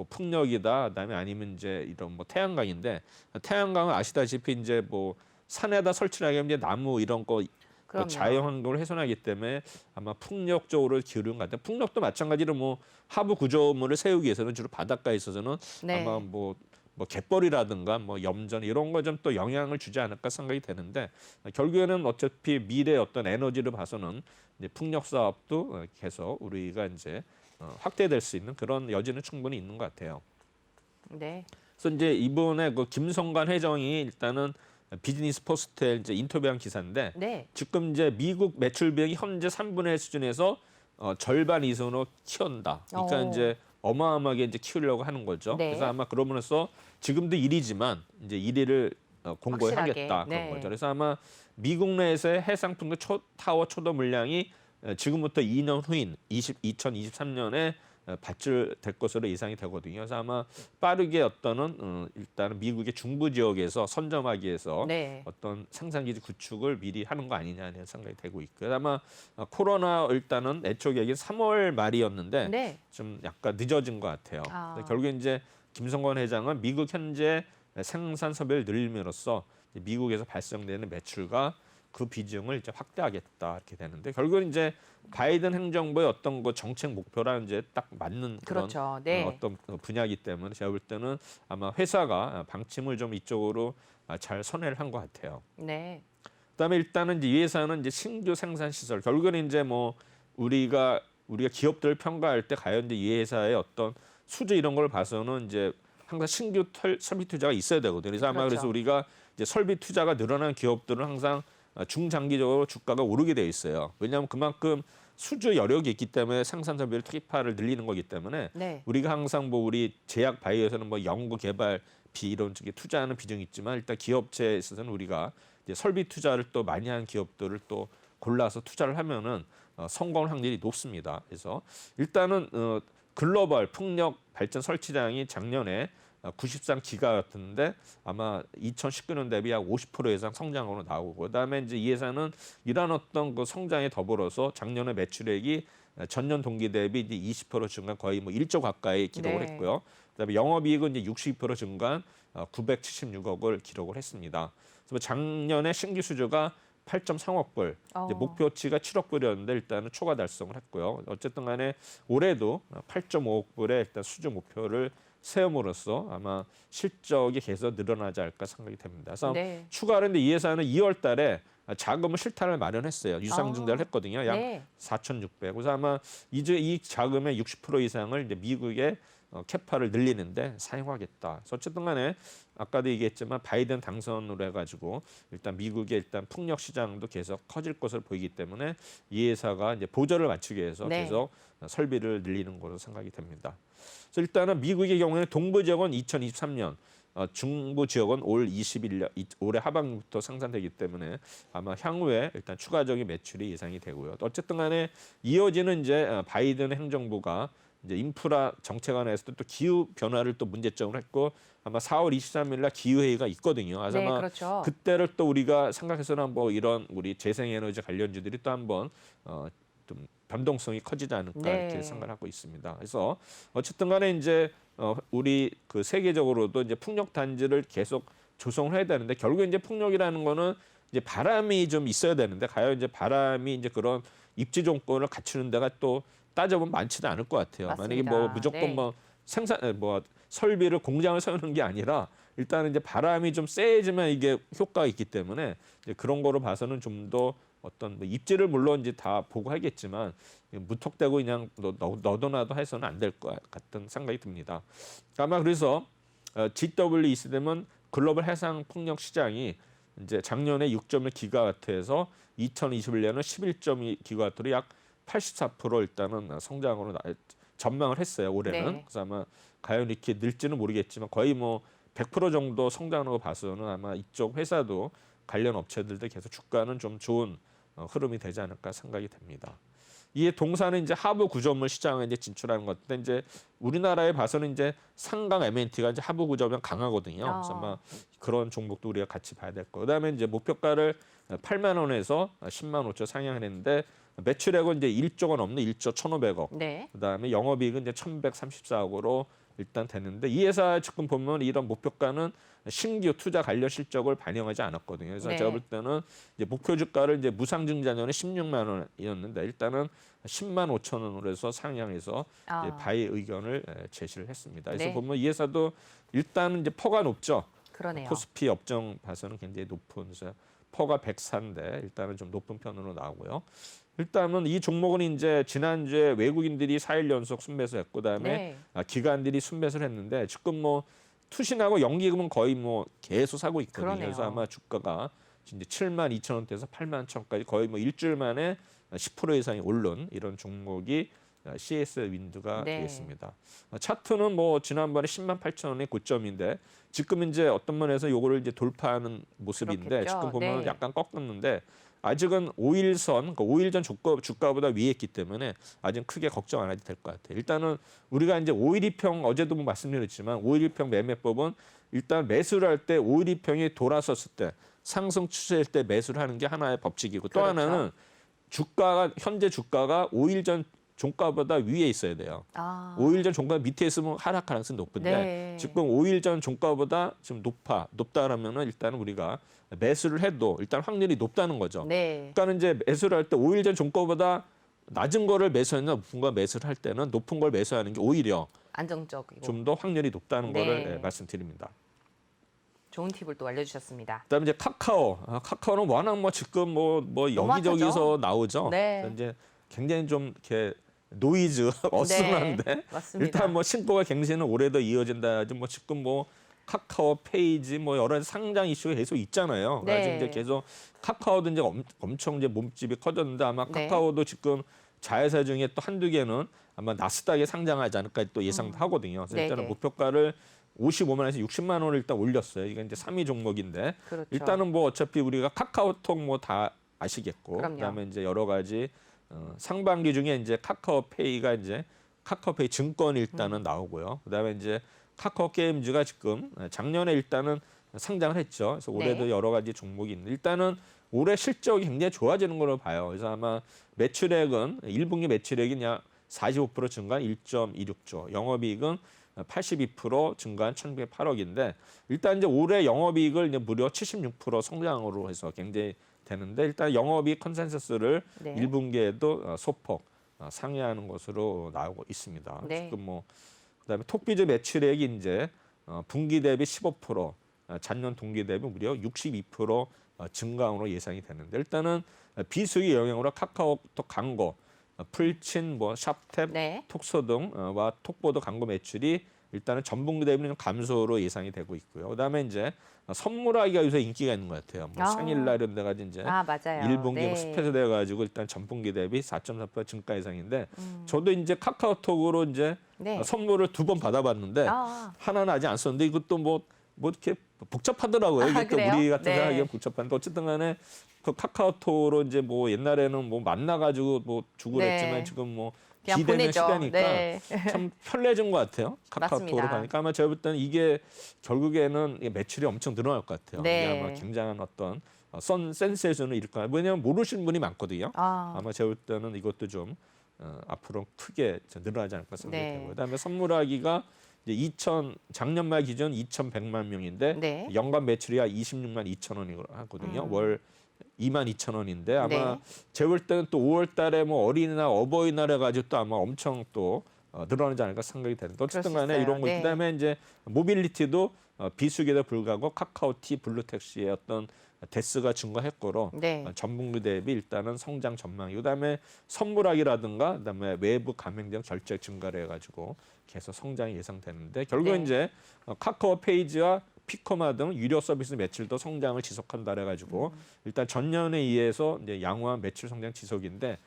풍력이다 그다음에 아니면 이제 이런 뭐 태양광인데 태양광은 아시다시피 이제 뭐 산에다 설치를 하게 하면 이제 나무 이런 거 그럼요. 자연환경을 훼손하기 때문에 아마 풍력 쪽으로 기울는 것 같아요. 풍력도 마찬가지로 뭐 하부 구조물을 세우기 위해서는 주로 바닷가에 있어서는 네. 아마 뭐 갯벌이라든가 뭐 염전 이런 거 좀 또 영향을 주지 않을까 생각이 되는데 결국에는 어차피 미래 어떤 에너지를 봐서는 이제 풍력 사업도 계속 우리가 이제 확대될 수 있는 그런 여지는 충분히 있는 것 같아요. 네. 그래서 이제 이번에 그 김성관 회장이 일단은 비즈니스 포스트에 이제 인터뷰한 기사인데 네. 지금 이제 미국 매출 비용이 현재 3분의 1 수준에서 절반 이상으로 키운다. 그러니까 오. 이제 어마어마하게 이제 키우려고 하는 거죠. 네. 그래서 아마 그러면서 지금도 1위지만 이제 1위를 공고히 확실하게. 하겠다 그런 네. 거죠. 그래서 아마 미국 내에서의 해상풍력 타워 초도 물량이 지금부터 2년 후인 2023년에 발주될 것으로 예상이 되거든요. 그래서 아마 빠르게 일단은 미국의 중부 지역에서 선점하기 위해서 네. 어떤 생산기지 구축을 미리 하는 거 아니냐는 생각이 되고 있고요. 아마 코로나 일단은 애초 계획이 3월 말이었는데 네. 좀 약간 늦어진 것 같아요. 아. 결국에 이제 김성관 회장은 미국 현재 생산 소비를 늘림으로써 미국에서 발생되는 매출과 그 비중을 이제 확대하겠다 이렇게 되는데 결국은 이제 바이든 행정부의 어떤 그 정책 목표랑 이제 딱 맞는 그런 그렇죠. 네. 어떤 분야이기 때문에 제가 볼 때는 아마 회사가 방침을 좀 이쪽으로 잘 선회를 한 것 같아요. 네. 그다음에 일단은 이제 이 회사는 이제 신규 생산 시설 결국은 이제 뭐 우리가 기업들을 평가할 때 과연 이제 이 회사의 어떤 수주 이런 걸 봐서는 이제 항상 신규 설비 투자가 있어야 되거든요. 그래서 아마 그렇죠. 그래서 우리가 이제 설비 투자가 늘어난 기업들은 항상 중장기적으로 주가가 오르게 돼 있어요. 왜냐하면 그만큼 수주 여력이 있기 때문에 생산 설비를 투입화를 늘리는 거기 때문에 네. 우리가 항상 뭐 우리 제약 바이오에서는 뭐 연구 개발 이런 쪽에 투자하는 비중이 있지만 일단 기업체에 있어서는 우리가 이제 설비 투자를 또 많이 한 기업들을 또 골라서 투자를 하면은 성공 확률이 높습니다. 그래서 일단은 글로벌 풍력 발전 설치량이 작년에 93기가였는데 아마 2019년 대비 약 50% 이상 성장으로 나오고 그다음에 이제 이 회사는 이러한 어떤 그 성장에 더불어서 작년에 매출액이 전년 동기 대비 이제 20% 증가 거의 뭐 1조 가까이 기록을 네. 했고요. 그다음에 영업이익은 이제 62% 증가한 976억을 기록을 했습니다. 그래서 작년에 신규 수주가 8.3억 불, 이제 목표치가 7억 불이었는데 일단은 초과 달성을 했고요. 어쨌든 간에 올해도 8.5억 불의 일단 수주 목표를 세움으로써 아마 실적이 계속 늘어나지 않을까 생각이 됩니다. 그래서 네. 추가로 근데 이 회사는 2월 달에 자금을 실탄을 마련했어요. 유상증자를 했거든요. 약 네. 4,600. 그래서 아마 이제 이 자금의 60% 이상을 이제 미국의 캐파를 늘리는데 사용하겠다. 그래서 어쨌든 간에 아까도 얘기했지만 바이든 당선으로 해가지고 일단 미국의 일단 풍력 시장도 계속 커질 것으로 보이기 때문에 이 회사가 이제 보조를 맞추기 위해서 네. 계속 설비를 늘리는 것으로 생각이 됩니다. 그래서 일단은 미국의 경우에는 동부 지역은 2023년, 중부 지역은 올 21년 올해 하반기부터 생산되기 때문에 아마 향후에 일단 추가적인 매출이 예상이 되고요. 어쨌든 간에 이어지는 이제 바이든 행정부가 이제 인프라 정책안에서도 또 기후 변화를 또 문제점을 했고 아마 4월 23일 날 기후 회의가 있거든요. 그래서 네, 아마 그렇죠. 그때를 또 우리가 생각해서는 뭐 이런 우리 재생에너지 관련주들이 또 한번 좀 변동성이 커지지 않을까 네. 이렇게 생각하고 있습니다. 그래서 어쨌든 간에 이제 우리 그 세계적으로도 이제 풍력 단지를 계속 조성을 해야 되는데 결국 이제 풍력이라는 거는 이제 바람이 좀 있어야 되는데 과연 이제 바람이 이제 그런 입지 조건을 갖추는 데가 또 따져보면 많지는 않을 것 같아요. 맞습니다. 만약에 뭐 무조건 네. 뭐 설비를 공장을 세우는 게 아니라 일단은 이제 바람이 좀 세지만 이게 효과가 있기 때문에 이제 그런 거로 봐서는 좀 더 어떤 뭐 입지를 물론 이제 다 보고 하겠지만 무턱대고 그냥 너도나도 해서는 안 될 것 같은 생각이 듭니다. 아마 그래서 GWEC 되면 글로벌 해상 풍력 시장이 이제 작년에 6.1기가와트에서 2021년은 11.2기가와트로 약 84% 일단은 성장으로 전망을 했어요. 올해는. 네. 그래서 아마 과연 이렇게 늘지는 모르겠지만 거의 뭐 100% 정도 성장하는 거 봐서는 아마 이쪽 회사도 관련 업체들도 계속 주가는 좀 좋은 흐름이 되지 않을까 생각이 됩니다. 이에 동사는 이제 하부 구조물 시장에 이제 진출하는 것인데 이제 우리나라에 봐서는 이제 상강 M&T가 이제 하부 구조면 강하거든요. 그래서 아마 그런 종목도 우리가 같이 봐야 될 거고. 그다음에 이제 목표가를 8만 원에서 10만 5천 상향했는데 매출액은 이제 1조 원 넘는 1조 1,500억. 네. 그다음에 영업이익은 이제 1,134억으로 일단 됐는데 이 회사 지금 보면 이런 목표가는 신규 투자 관련 실적을 반영하지 않았거든요. 그래서 네. 제가 볼 때는 이제 목표 주가를 이제 무상증자년에 16만 원이었는데 일단은 10만 5천 원으로 해서 상향해서 이제 바이 의견을 제시를 했습니다. 그래서 네. 보면 이 회사도 일단은 이제 퍼가 높죠. 그러네요. 코스피 업종 봐서는 굉장히 높은 그래서 퍼가 104인데 일단은 좀 높은 편으로 나오고요. 일단은 이 종목은 이제 지난주에 외국인들이 4일 연속 순매수했고 그다음에 네. 기관들이 순매수를 했는데 지금 뭐 투신하고 연기금은 거의 뭐 계속 사고 있거든요. 그러네요. 그래서 아마 주가가 이제 7만 2천 원대에서 8만 1천까지 거의 뭐 일주일 만에 10% 이상이 오른 이런 종목이 CS 윈드가 네. 되겠습니다. 차트는 뭐 지난번에 10만 8천 원의 고점인데 지금 이제 어떤 면에서 요거를 이제 돌파하는 모습인데 그렇겠죠. 지금 보면 네. 약간 꺾었는데 아직은 5일선, 그러니까 5일 전 주가보다 위에 있기 때문에 아직 크게 걱정 안 해도 될 것 같아요. 일단은 우리가 이제 5일2평 어제도 뭐 말씀드렸지만 5일2평 매매법은 일단 매수를 할 때 5일2평이 돌아섰을 때 상승 추세일 때 매수를 하는 게 하나의 법칙이고 또 그렇죠. 하나는 현재 주가가 5일 전 종가보다 위에 있어야 돼요. 5일 전 종가 밑에 있으면 하락 가능성이 높은데 네. 지금 5일 전 종가보다 지금 높다라면은 일단 우리가 매수를 해도 일단 확률이 높다는 거죠. 네. 그러니까 이제 매수를 할 때 5일 전 종가보다 낮은 거를 매수했나 높은 거 매수를 할 때는 높은 걸 매수하는 게 오히려 안정적이고 좀 더 확률이 높다는 네. 거를 말씀드립니다. 좋은 팁을 또 알려주셨습니다. 그다음에 이제 카카오는 워낙 뭐 지금 뭐 너무 여기저기서 핫하죠? 나오죠. 네. 그래서 이제 굉장히 좀 이렇게 노이즈 어수선한데 네, 맞습니다. 일단 뭐 신보가 갱신은 올해도 이어진다. 뭐 지금 뭐 카카오 페이지 뭐 여러 상장 이슈가 계속 있잖아요. 네. 그래서 이제 계속 카카오도 이제 엄청 이제 몸집이 커졌는데 아마 네. 카카오도 지금 자회사 중에 또 한두 개는 아마 나스닥에 상장하지 않을까 또 예상도 하거든요. 그래서 네, 일단은 네. 목표가를 55만 원에서 60만 원을 일단 올렸어요. 이게 이제 3위 종목인데 그렇죠. 일단은 뭐 어차피 우리가 카카오톡 뭐 다 아시겠고 그럼요. 그다음에 이제 여러 가지 상반기 중에 이제 카카오페이가 이제 카카오페이 증권 일단은 나오고요. 그다음에 이제 카카오 게임즈가 지금 작년에 일단은 상장을 했죠. 그래서 올해도 네. 여러 가지 종목이 있는데 일단은 올해 실적이 굉장히 좋아지는 걸로 봐요. 그래서 아마 매출액은 1분기 매출액이 약 45% 증가한 1.26조, 영업이익은 82% 증가한 1,108억인데 일단 이제 올해 영업이익을 이제 무려 76% 성장으로 해서 굉장히 되는데 일단 영업이익 컨센서스를 네. 1분기에도 소폭 상회하는 것으로 나오고 있습니다. 네. 지금 뭐 그다음에 톡비즈 매출액이 이제 분기 대비 15%, 전년 동기 대비 무려 62% 증가으로 예상이 되는데 일단은 비수기 영향으로 카카오톡 광고, 풀친, 뭐 샵탭, 네. 톡소 등과 톡보드 광고 매출이 일단은 전분기 대비는 감소로 예상이 되고 있고요. 그다음에 이제 선물하기가 요새 인기가 있는 것 같아요. 뭐 생일날 이런 데 가지고 이제 맞아요. 1분기 네. 뭐 스페셜 돼 가지고 일단 전분기 대비 4.4% 증가 예상인데 저도 이제 카카오톡으로 이제 네. 선물을 2번 받아봤는데 하나는 아직 안 썼는데 이것도 뭐 이렇게 복잡하더라고요. 이게 또 그래요? 우리 같은 네. 생각하기엔 복잡한데 어쨌든 간에 그 카카오톡으로 이제 뭐 옛날에는 뭐 만나가지고 뭐 주고 네. 그랬지만 지금 뭐 그냥 기대는 보내죠. 시대니까 네. 참 편리해진 것 같아요. 카카오톡으로 맞습니다. 가니까 아마 제가 볼 때는 이게 결국에는 이게 매출이 엄청 늘어날 것 같아요. 네. 이게 아마 굉장한 어떤 센세이션을 일으켜요. 왜냐하면 모르시는 분이 많거든요. 아마 제가 볼 때는 이것도 좀 앞으로 크게 늘어나지 않을까 생각이 네. 되고요. 그다음에 선물하기가 이제 작년 말 기준 2,100만 명인데 네. 연간 매출이 약 26만 2천 원이거든요. 월 2만 2천 원인데 아마 네. 제가 볼 때는 또 5월 달에 뭐 어린이날, 어버이날 해가지고 또 아마 엄청 또 늘어나지 않을까 생각이 되는데 어쨌든 간에 그럴 수 이런 거 있어요. 네. 그다음에 이제 모빌리티도 비수기에도 불구하고 카카오티, 블루택시의 어떤 대스가 증가했고로 네. 전분기 대비 일단은 성장 전망이 그다음에 선물하기라든가 그다음에 외부 가맹점 결제 증가를 해가지고 계속 성장이 예상되는데 결국 네. 이제 카카오 페이지와 피커마 등 유료 서비스 매출도 성장을 지속한다 그래가지고 일단 전년에 의해서 이제 양호한 매출 성장 지속인데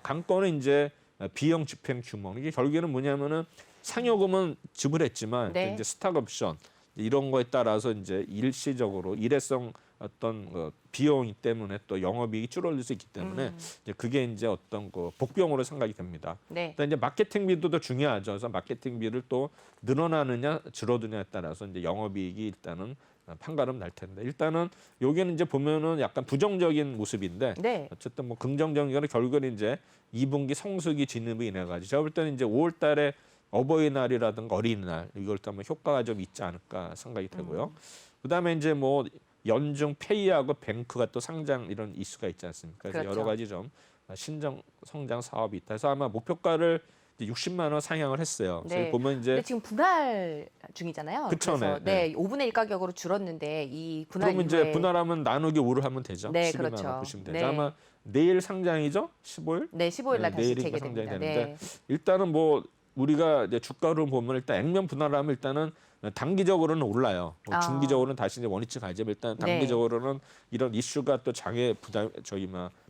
관건은 이제 비용 집행 규모. 이게 결국에는 뭐냐면은 상여금은 지불했지만 네. 이제 스탁 옵션 이런 거에 따라서 이제 일시적으로 일회성 어떤 비용이 때문에 또 영업이익이 줄어들 수 있기 때문에 이제 그게 이제 어떤 그 복병으로 생각이 됩니다. 네. 일단 이제 마케팅비도 더 중요하죠. 그래서 마케팅비를 또 늘어나느냐 줄어드냐에 따라서 이제 영업이익이 일단은 판가름 날 텐데 일단은 여기는 이제 보면은 약간 부정적인 모습인데 네. 어쨌든 뭐 긍정적인 거는 결국은 이제 2분기 성수기 진입이 인해 가지고 제가 볼 때는 이제 5월달에 어버이날이라든가 어린이날 이걸 또 한번 효과가 좀 있지 않을까 생각이 되고요. 그다음에 이제 뭐 연중 페이하고 뱅크가 또 상장 이런 이슈가 있지 않습니까? 그래서 그렇죠. 여러 가지 좀 신정 성장 사업이 있다. 그래서 아마 목표가를 이제 60만 원 상향을 했어요. 그래서 네. 보면 근데 이제 지금 분할 중이잖아요. 그쵸, 그래서 네. 5분의 1 가격으로 줄었는데 이 분할 그러면 이후에 이제 분할하면 나누기 5를 하면 되죠. 네, 12만 그렇죠. 원 보시면 되죠. 네. 아마 내일 상장이죠? 15일? 네, 15일 날 네, 다시 내일이 재개됩니다. 상장이 네. 되는데 일단은 뭐 우리가 이제 주가를 보면 일단 액면 분할하면 일단은 단기적으로는 올라요. 뭐 아. 중기적으로는 다시 이제 원위치 가지만 일단 네. 단기적으로는 이런 이슈가 또 장에 부담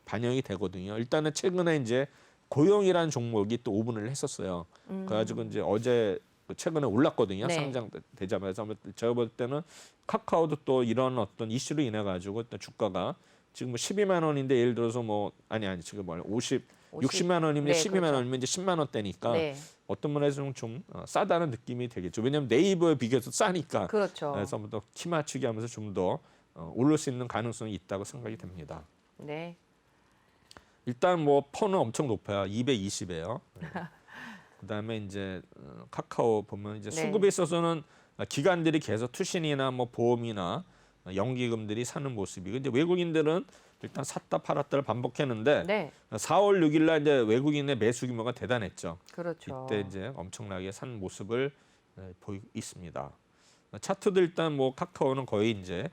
반영이 되거든요. 일단은 최근에 이제 고용이라는 종목이 또 5분을 했었어요. 그래가지고 이제 어제 최근에 올랐거든요. 네. 상장되자마자 제가 볼 때는 카카오도 또 이런 어떤 이슈로 인해 가지고 또 주가가 지금 뭐 12만 원인데 예를 들어서 뭐 아니 지금 뭐 60만 원이면 네, 12만 그렇죠. 원이면 이제 10만 원대니까 네. 어떤 면에서 좀 싸다는 느낌이 되겠죠. 왜냐하면 네이버에 비교해서 싸니까. 그렇죠. 그래서 또 키 맞추기 하면서 좀 더 오를 수 있는 가능성이 있다고 생각이 됩니다. 네. 일단 뭐 펀은 엄청 높아요. 220이에요. 그다음에 이제 카카오 보면 이제 네. 수급에 있어서는 기관들이 계속 투신이나 뭐 보험이나 연기금들이 사는 모습이고 이제 외국인들은 일단 샀다 팔았다를 반복했는데 네. 4월 6일 날 이제 외국인의 매수 규모가 대단했죠. 그렇죠. 이때 이제 엄청나게 산 모습을 보이고 있습니다. 차트도 일단 뭐 카카오는 거의 이제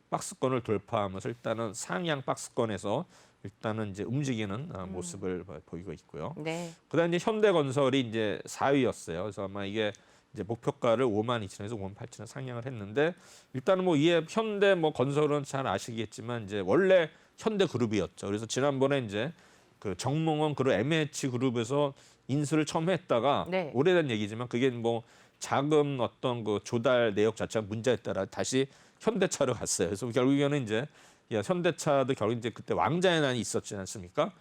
박스권을 돌파하면서 일단은 상향 박스권에서 일단은 이제 움직이는 모습을 보이고 있고요. 네. 그다음 이제 현대건설이 이제 4위였어요. 그래서 아마 이게 이제 목표가를 5만 2천에서 5만 8천에 상향을 했는데 일단은 뭐 이에 현대 뭐 건설은 잘 아시겠지만 이제 원래 현대그룹이었죠. 그래서 지난번에 이제 그 정몽원 그룹 MH 그룹에서 인수를 처음 했다가 네. 오래된 얘기지만 그게 뭐 자금 어떤 그 조달 내역 자체가 문제에 따라 다시 현대차로 갔어요. 그래서 결국에는 이제 현대차도 결국 이제 그때 왕자의 난이 있었지 않습니까?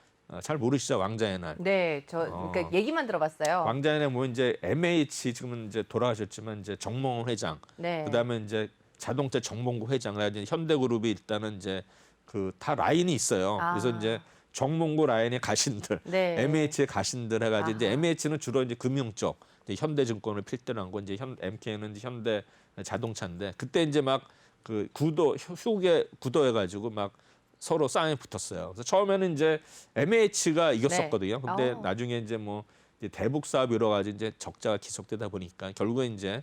잘 모르시죠 왕자의 날. 네, 저 그러니까 얘기만 들어봤어요. 왕자의 날 뭐 이제 MH 지금은 이제 돌아가셨지만 이제 정몽원 회장, 네. 그다음에 이제 자동차 정몽구 회장, 이제 현대그룹이 일단은 이제 그 다 라인이 있어요. 아. 그래서 이제 정몽구 라인의 가신들, 네. MH의 가신들 해가지고 이제 아하. MH는 주로 이제 금융 쪽, 이제 현대증권을 필두로 한 거, 이제 MK는 이제 현대 자동차인데 그때 이제 막 그 휴게 구도해가지고 막 서로 싸움에 붙었어요. 그래서 처음에는 이제 MH가 이겼었거든요. 근데 어. 나중에 이제 뭐 이제 대북 사업 여러 가지 이제 적자가 지속되다 보니까 결국에 이제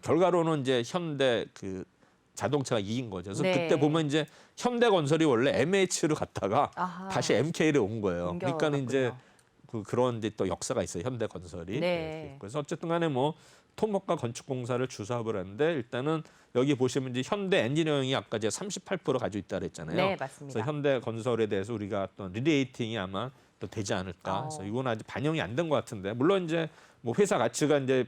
결과로는 이제 현대 그 자동차가 이긴 거죠. 그래서 네. 그때 보면 이제 현대건설이 원래 MH를 갔다가 아하. 다시 MK를 온 거예요. 그러니까 이제 옮겨갔군요. 그런 이제 또 역사가 있어요. 현대건설이. 네. 그래서 어쨌든 간에 뭐 토목과 건축공사를 주사업을 했는데 일단은 여기 보시면 이제 현대 엔지니어링이 아까 제가 38% 가지고 있다 그랬잖아요. 네, 맞습니다. 그래서 현대건설에 대해서 우리가 어떤 리레이팅이 아마 또 되지 않을까. 그래서 이건 아직 반영이 안 된 것 같은데 물론 이제 뭐 회사 가치가 이제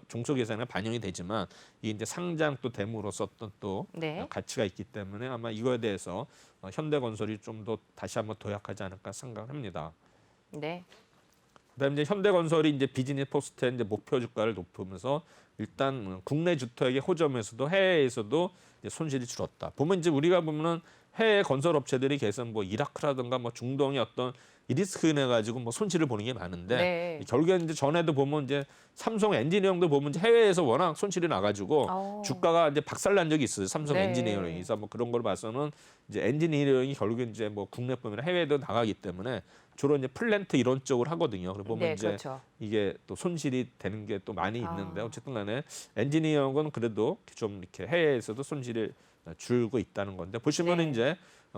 종속예산에 반영이 되지만 이게 이제 상장 또 됨으로써 어떤 또 네. 가치가 있기 때문에 아마 이거에 대해서 현대건설이 좀 더 다시 한번 도약하지 않을까 생각합니다. 네. 그다음에 이제 현대건설이 이제 비즈니스 포스트의 이제 목표 주가를 높으면서 일단 국내 주택의 호점에서도 해외에서도 이제 손실이 줄었다. 보면 이제 우리가 보면은 해외 건설 업체들이 계속 뭐 이라크라든가 뭐 중동의 어떤 이 리스크 인해 가지고 뭐 손실을 보는 게 많은데 네. 결국에는 이제 전에도 보면 이제 삼성 엔지니어링도 보면 이제 해외에서 워낙 손실이 나가지고 주가가 이제 박살난 적이 있어요. 삼성 네. 엔지니어링에서 뭐 그런 걸 봐서는 이제 엔지니어링이 결국에 이제 뭐 국내뿐만 아니라 해외에도 나가기 때문에 주로 이제 플랜트 이런 쪽을 하거든요. 그리고 보면 네, 이제 그렇죠. 이게 또 손실이 되는 게 또 많이 있는데 어쨌든 간에 엔지니어링은 그래도 좀 이렇게 해외에서도 손실이 줄고 있다는 건데 보시면은 네. 이제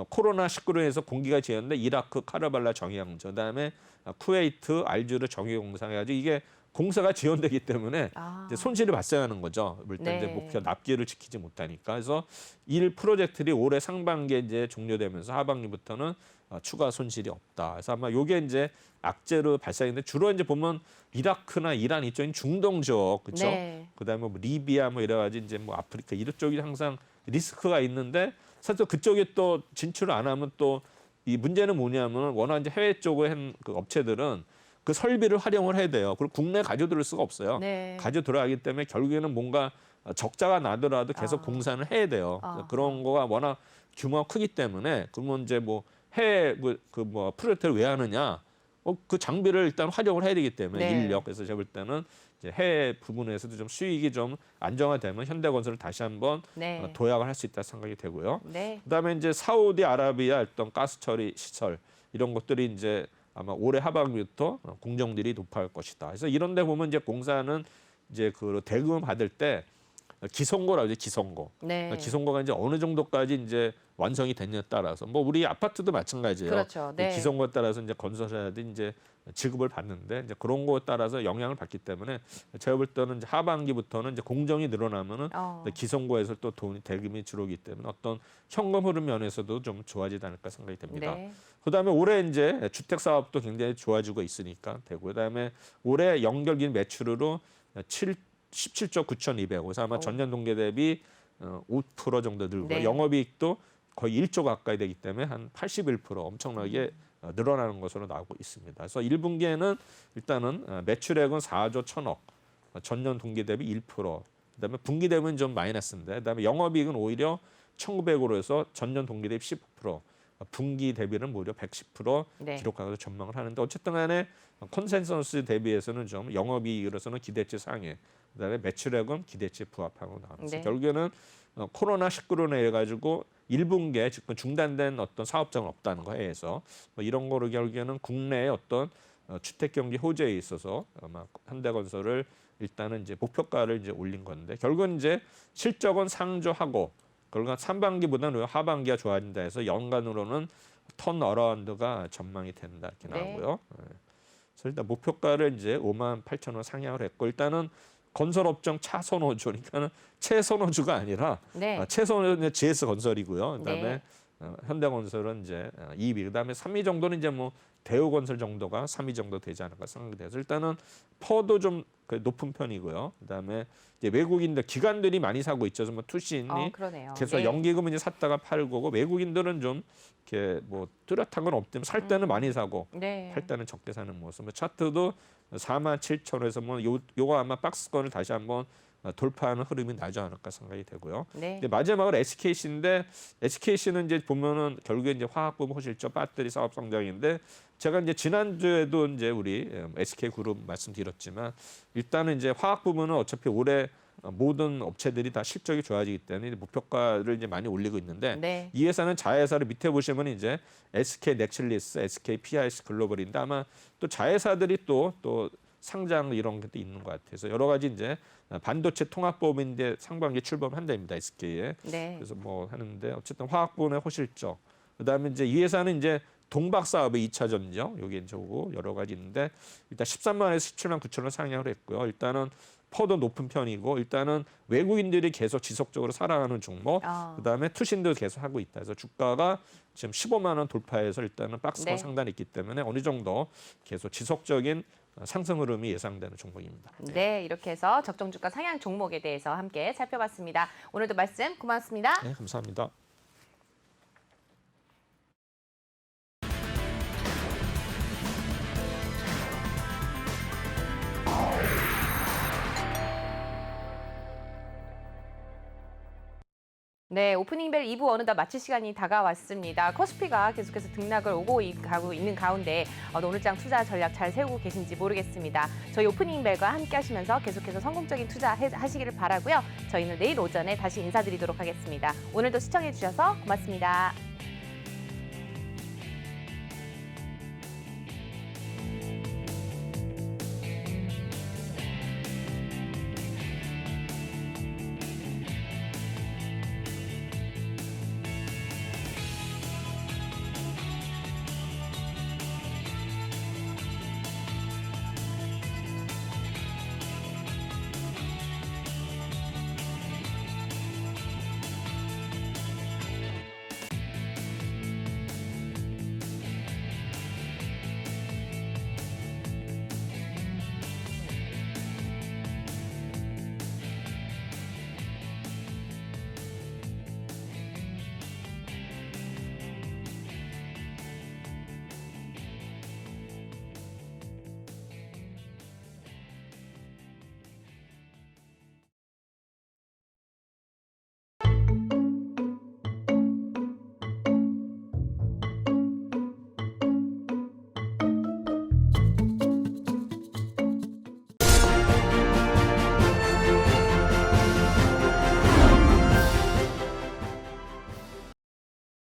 코로나 19로 해서 공기가 지었는데 이라크 카르발라 정예양조 그다음에 쿠웨이트 알주르 정예공사 해가지고 이게 공사가 지연되기 때문에 이제 손실이 발생하는 거죠. 일단 이제 네. 목표 납기를 지키지 못하니까. 그래서 일 프로젝트들이 올해 상반기에 이제 종료되면서 하반기부터는 추가 손실이 없다. 그래서 아마 요게 이제 악재로 발생했는데 주로 이제 보면 이라크나 이란 이쪽인 중동 지역, 그렇죠? 네. 그다음에 뭐 리비아 뭐 이래 가지고 이제 뭐 아프리카 이런 쪽이 항상 리스크가 있는데 사실 또 그쪽에 또 진출을 안 하면 또 이 문제는 뭐냐면 워낙 이제 해외 쪽에 한 그 업체들은 그 설비를 활용을 해야 돼요. 그리고 국내에 가져들을 수가 없어요. 네. 가져 들어가기 때문에 결국에는 뭔가 적자가 나더라도 계속 공사는 해야 돼요. 그런 거가 워낙 규모가 크기 때문에 그러면 이제 뭐 해외 그 프로젝트를 왜 하느냐? 그 장비를 일단 활용을 해야 되기 때문에 네. 인력. 그래서 제가 볼 때는 이제 해외 부분에서도 좀 수익이 좀 안정화되면 현대건설을 다시 한번 네. 도약을 할 수 있다 생각이 되고요. 네. 그다음에 이제 사우디아라비아 어떤 가스 처리 시설 이런 것들이 이제 아마 올해 하반기부터 공정들이 높아질 것이다. 그래서 이런 데 보면 이제 공사는 이제 그 대금을 받을 때 기성고라고 하죠. 기성고. 네. 기성고가 이제 어느 정도까지 이제 완성이 됐냐에 따라서 뭐 우리 아파트도 마찬가지예요. 그렇죠. 네. 기성고에 따라서 이제 건설사들이 이제 지급을 받는데 이제 그런 거에 따라서 영향을 받기 때문에 제가 볼 때는 이제 하반기부터는 이제 공정이 늘어나면은 기성고에서 또 돈이 대금이 줄어들기 때문에 어떤 현금 흐름 면에서도 좀 좋아지지 않을까 생각이 됩니다. 네. 그다음에 올해 이제 주택 사업도 굉장히 좋아지고 있으니까 되고 그다음에 올해 연결긴 매출으로 17조 9,200억. 그래서 아마 전년 동기 대비 5% 정도 늘고 네. 영업이익도 거의 1조 가까이 되기 때문에 한 81% 엄청나게 늘어나는 것으로 나오고 있습니다. 그래서 1분기에는 일단은 매출액은 4조 1,000억, 전년 동기 대비 1%. 그다음에 분기 되면 좀 마이너스인데, 그다음에 영업이익은 오히려 1,900으로 해서 전년 동기 대비 10%, 분기 대비는 무려 110% 네. 기록하기로 전망을 하는데 어쨌든 간에 컨센서스 대비해서는 좀 영업이익으로서는 기대치 상회, 그다음에 매출액은 기대치에 부합하고 나오면서 네. 결국에는 코로나19로 인해 가지고 1분기에 지금 중단된 어떤 사업장은 없다는 거에 해서 뭐 이런 거로 결국에는 국내의 어떤 주택 경기 호재에 있어서 아마 현대건설을 일단은 이제 목표가를 이제 올린 건데 결국은 이제 실적은 상조하고 결국 상반기보다는 하반기가 좋아진다 해서 연간으로는 턴 어라운드가 전망이 된다 이렇게 네. 나오고요. 그래서 일단 목표가를 이제 58,000원 상향을 했고 일단은 건설업종 차선호주, 그러니까는 최선호주가 아니라 네. 최선호주는 GS 건설이고요. 그다음에 네. 현대건설은 이제 2위. 그다음에 3위 정도는 이제 뭐 대우건설 정도가 3위 정도 되지 않을까 생각이 돼서 일단은 퍼도 좀 높은 편이고요. 그다음에 이제 외국인들 기관들이 많이 사고 있죠. 뭐 투신이 그러네요. 계속 네. 연기금은 이제 샀다가 팔고 외국인들은 좀 이렇게 뭐 뚜렷한 건 없지만 살 때는 많이 사고 네. 팔 때는 적게 사는 모습. 뭐 차트도 47,000원에서 뭐 요거 아마 박스권을 다시 한번 돌파하는 흐름이 나지 않을까 생각이 되고요. 네. 이제 마지막으로 SKC인데 SKC는 이제 보면은 결국에 이제 화학부문 호실적 배터리 사업 성장인데 제가 이제 지난주에도 이제 우리 SK 그룹 말씀드렸지만 일단은 이제 화학 부문은 어차피 올해 모든 업체들이 다 실적이 좋아지기 때문에 목표가를 이제 많이 올리고 있는데 네. 이 회사는 자회사를 밑에 보시면 이제 SK 넥슬리스, SK PIC 글로벌인데 아마 또 자회사들이 또 상장 이런 것도 있는 것 같아서 여러 가지 이제 반도체 통합법인데 상반기 출범한답니다 SK에. 네. 그래서 뭐 하는데 어쨌든 화학부문의 호실적. 그다음에 이제 이 회사는 이제 동박 사업의 2차 전죠. 여기 이제 오고 여러 가지 있는데 일단 13만에서 17만 9천원 상향을 했고요. 일단은 퍼도 높은 편이고 일단은 외국인들이 계속 지속적으로 살아가는 종목. 그다음에 투신도 계속 하고 있다. 그래서 주가가 지금 15만 원 돌파해서 일단은 박스권 네. 상단에 있기 때문에 어느 정도 계속 지속적인 상승 흐름이 예상되는 종목입니다. 네, 이렇게 해서 적정 주가 상향 종목에 대해서 함께 살펴봤습니다. 오늘도 말씀 고맙습니다. 네, 감사합니다. 네, 오프닝벨 2부 어느덧 마칠 시간이 다가왔습니다. 코스피가 계속해서 등락을 가고 있는 가운데 오늘장 투자 전략 잘 세우고 계신지 모르겠습니다. 저희 오프닝벨과 함께 하시면서 계속해서 성공적인 투자 하시기를 바라고요. 저희는 내일 오전에 다시 인사드리도록 하겠습니다. 오늘도 시청해 주셔서 고맙습니다.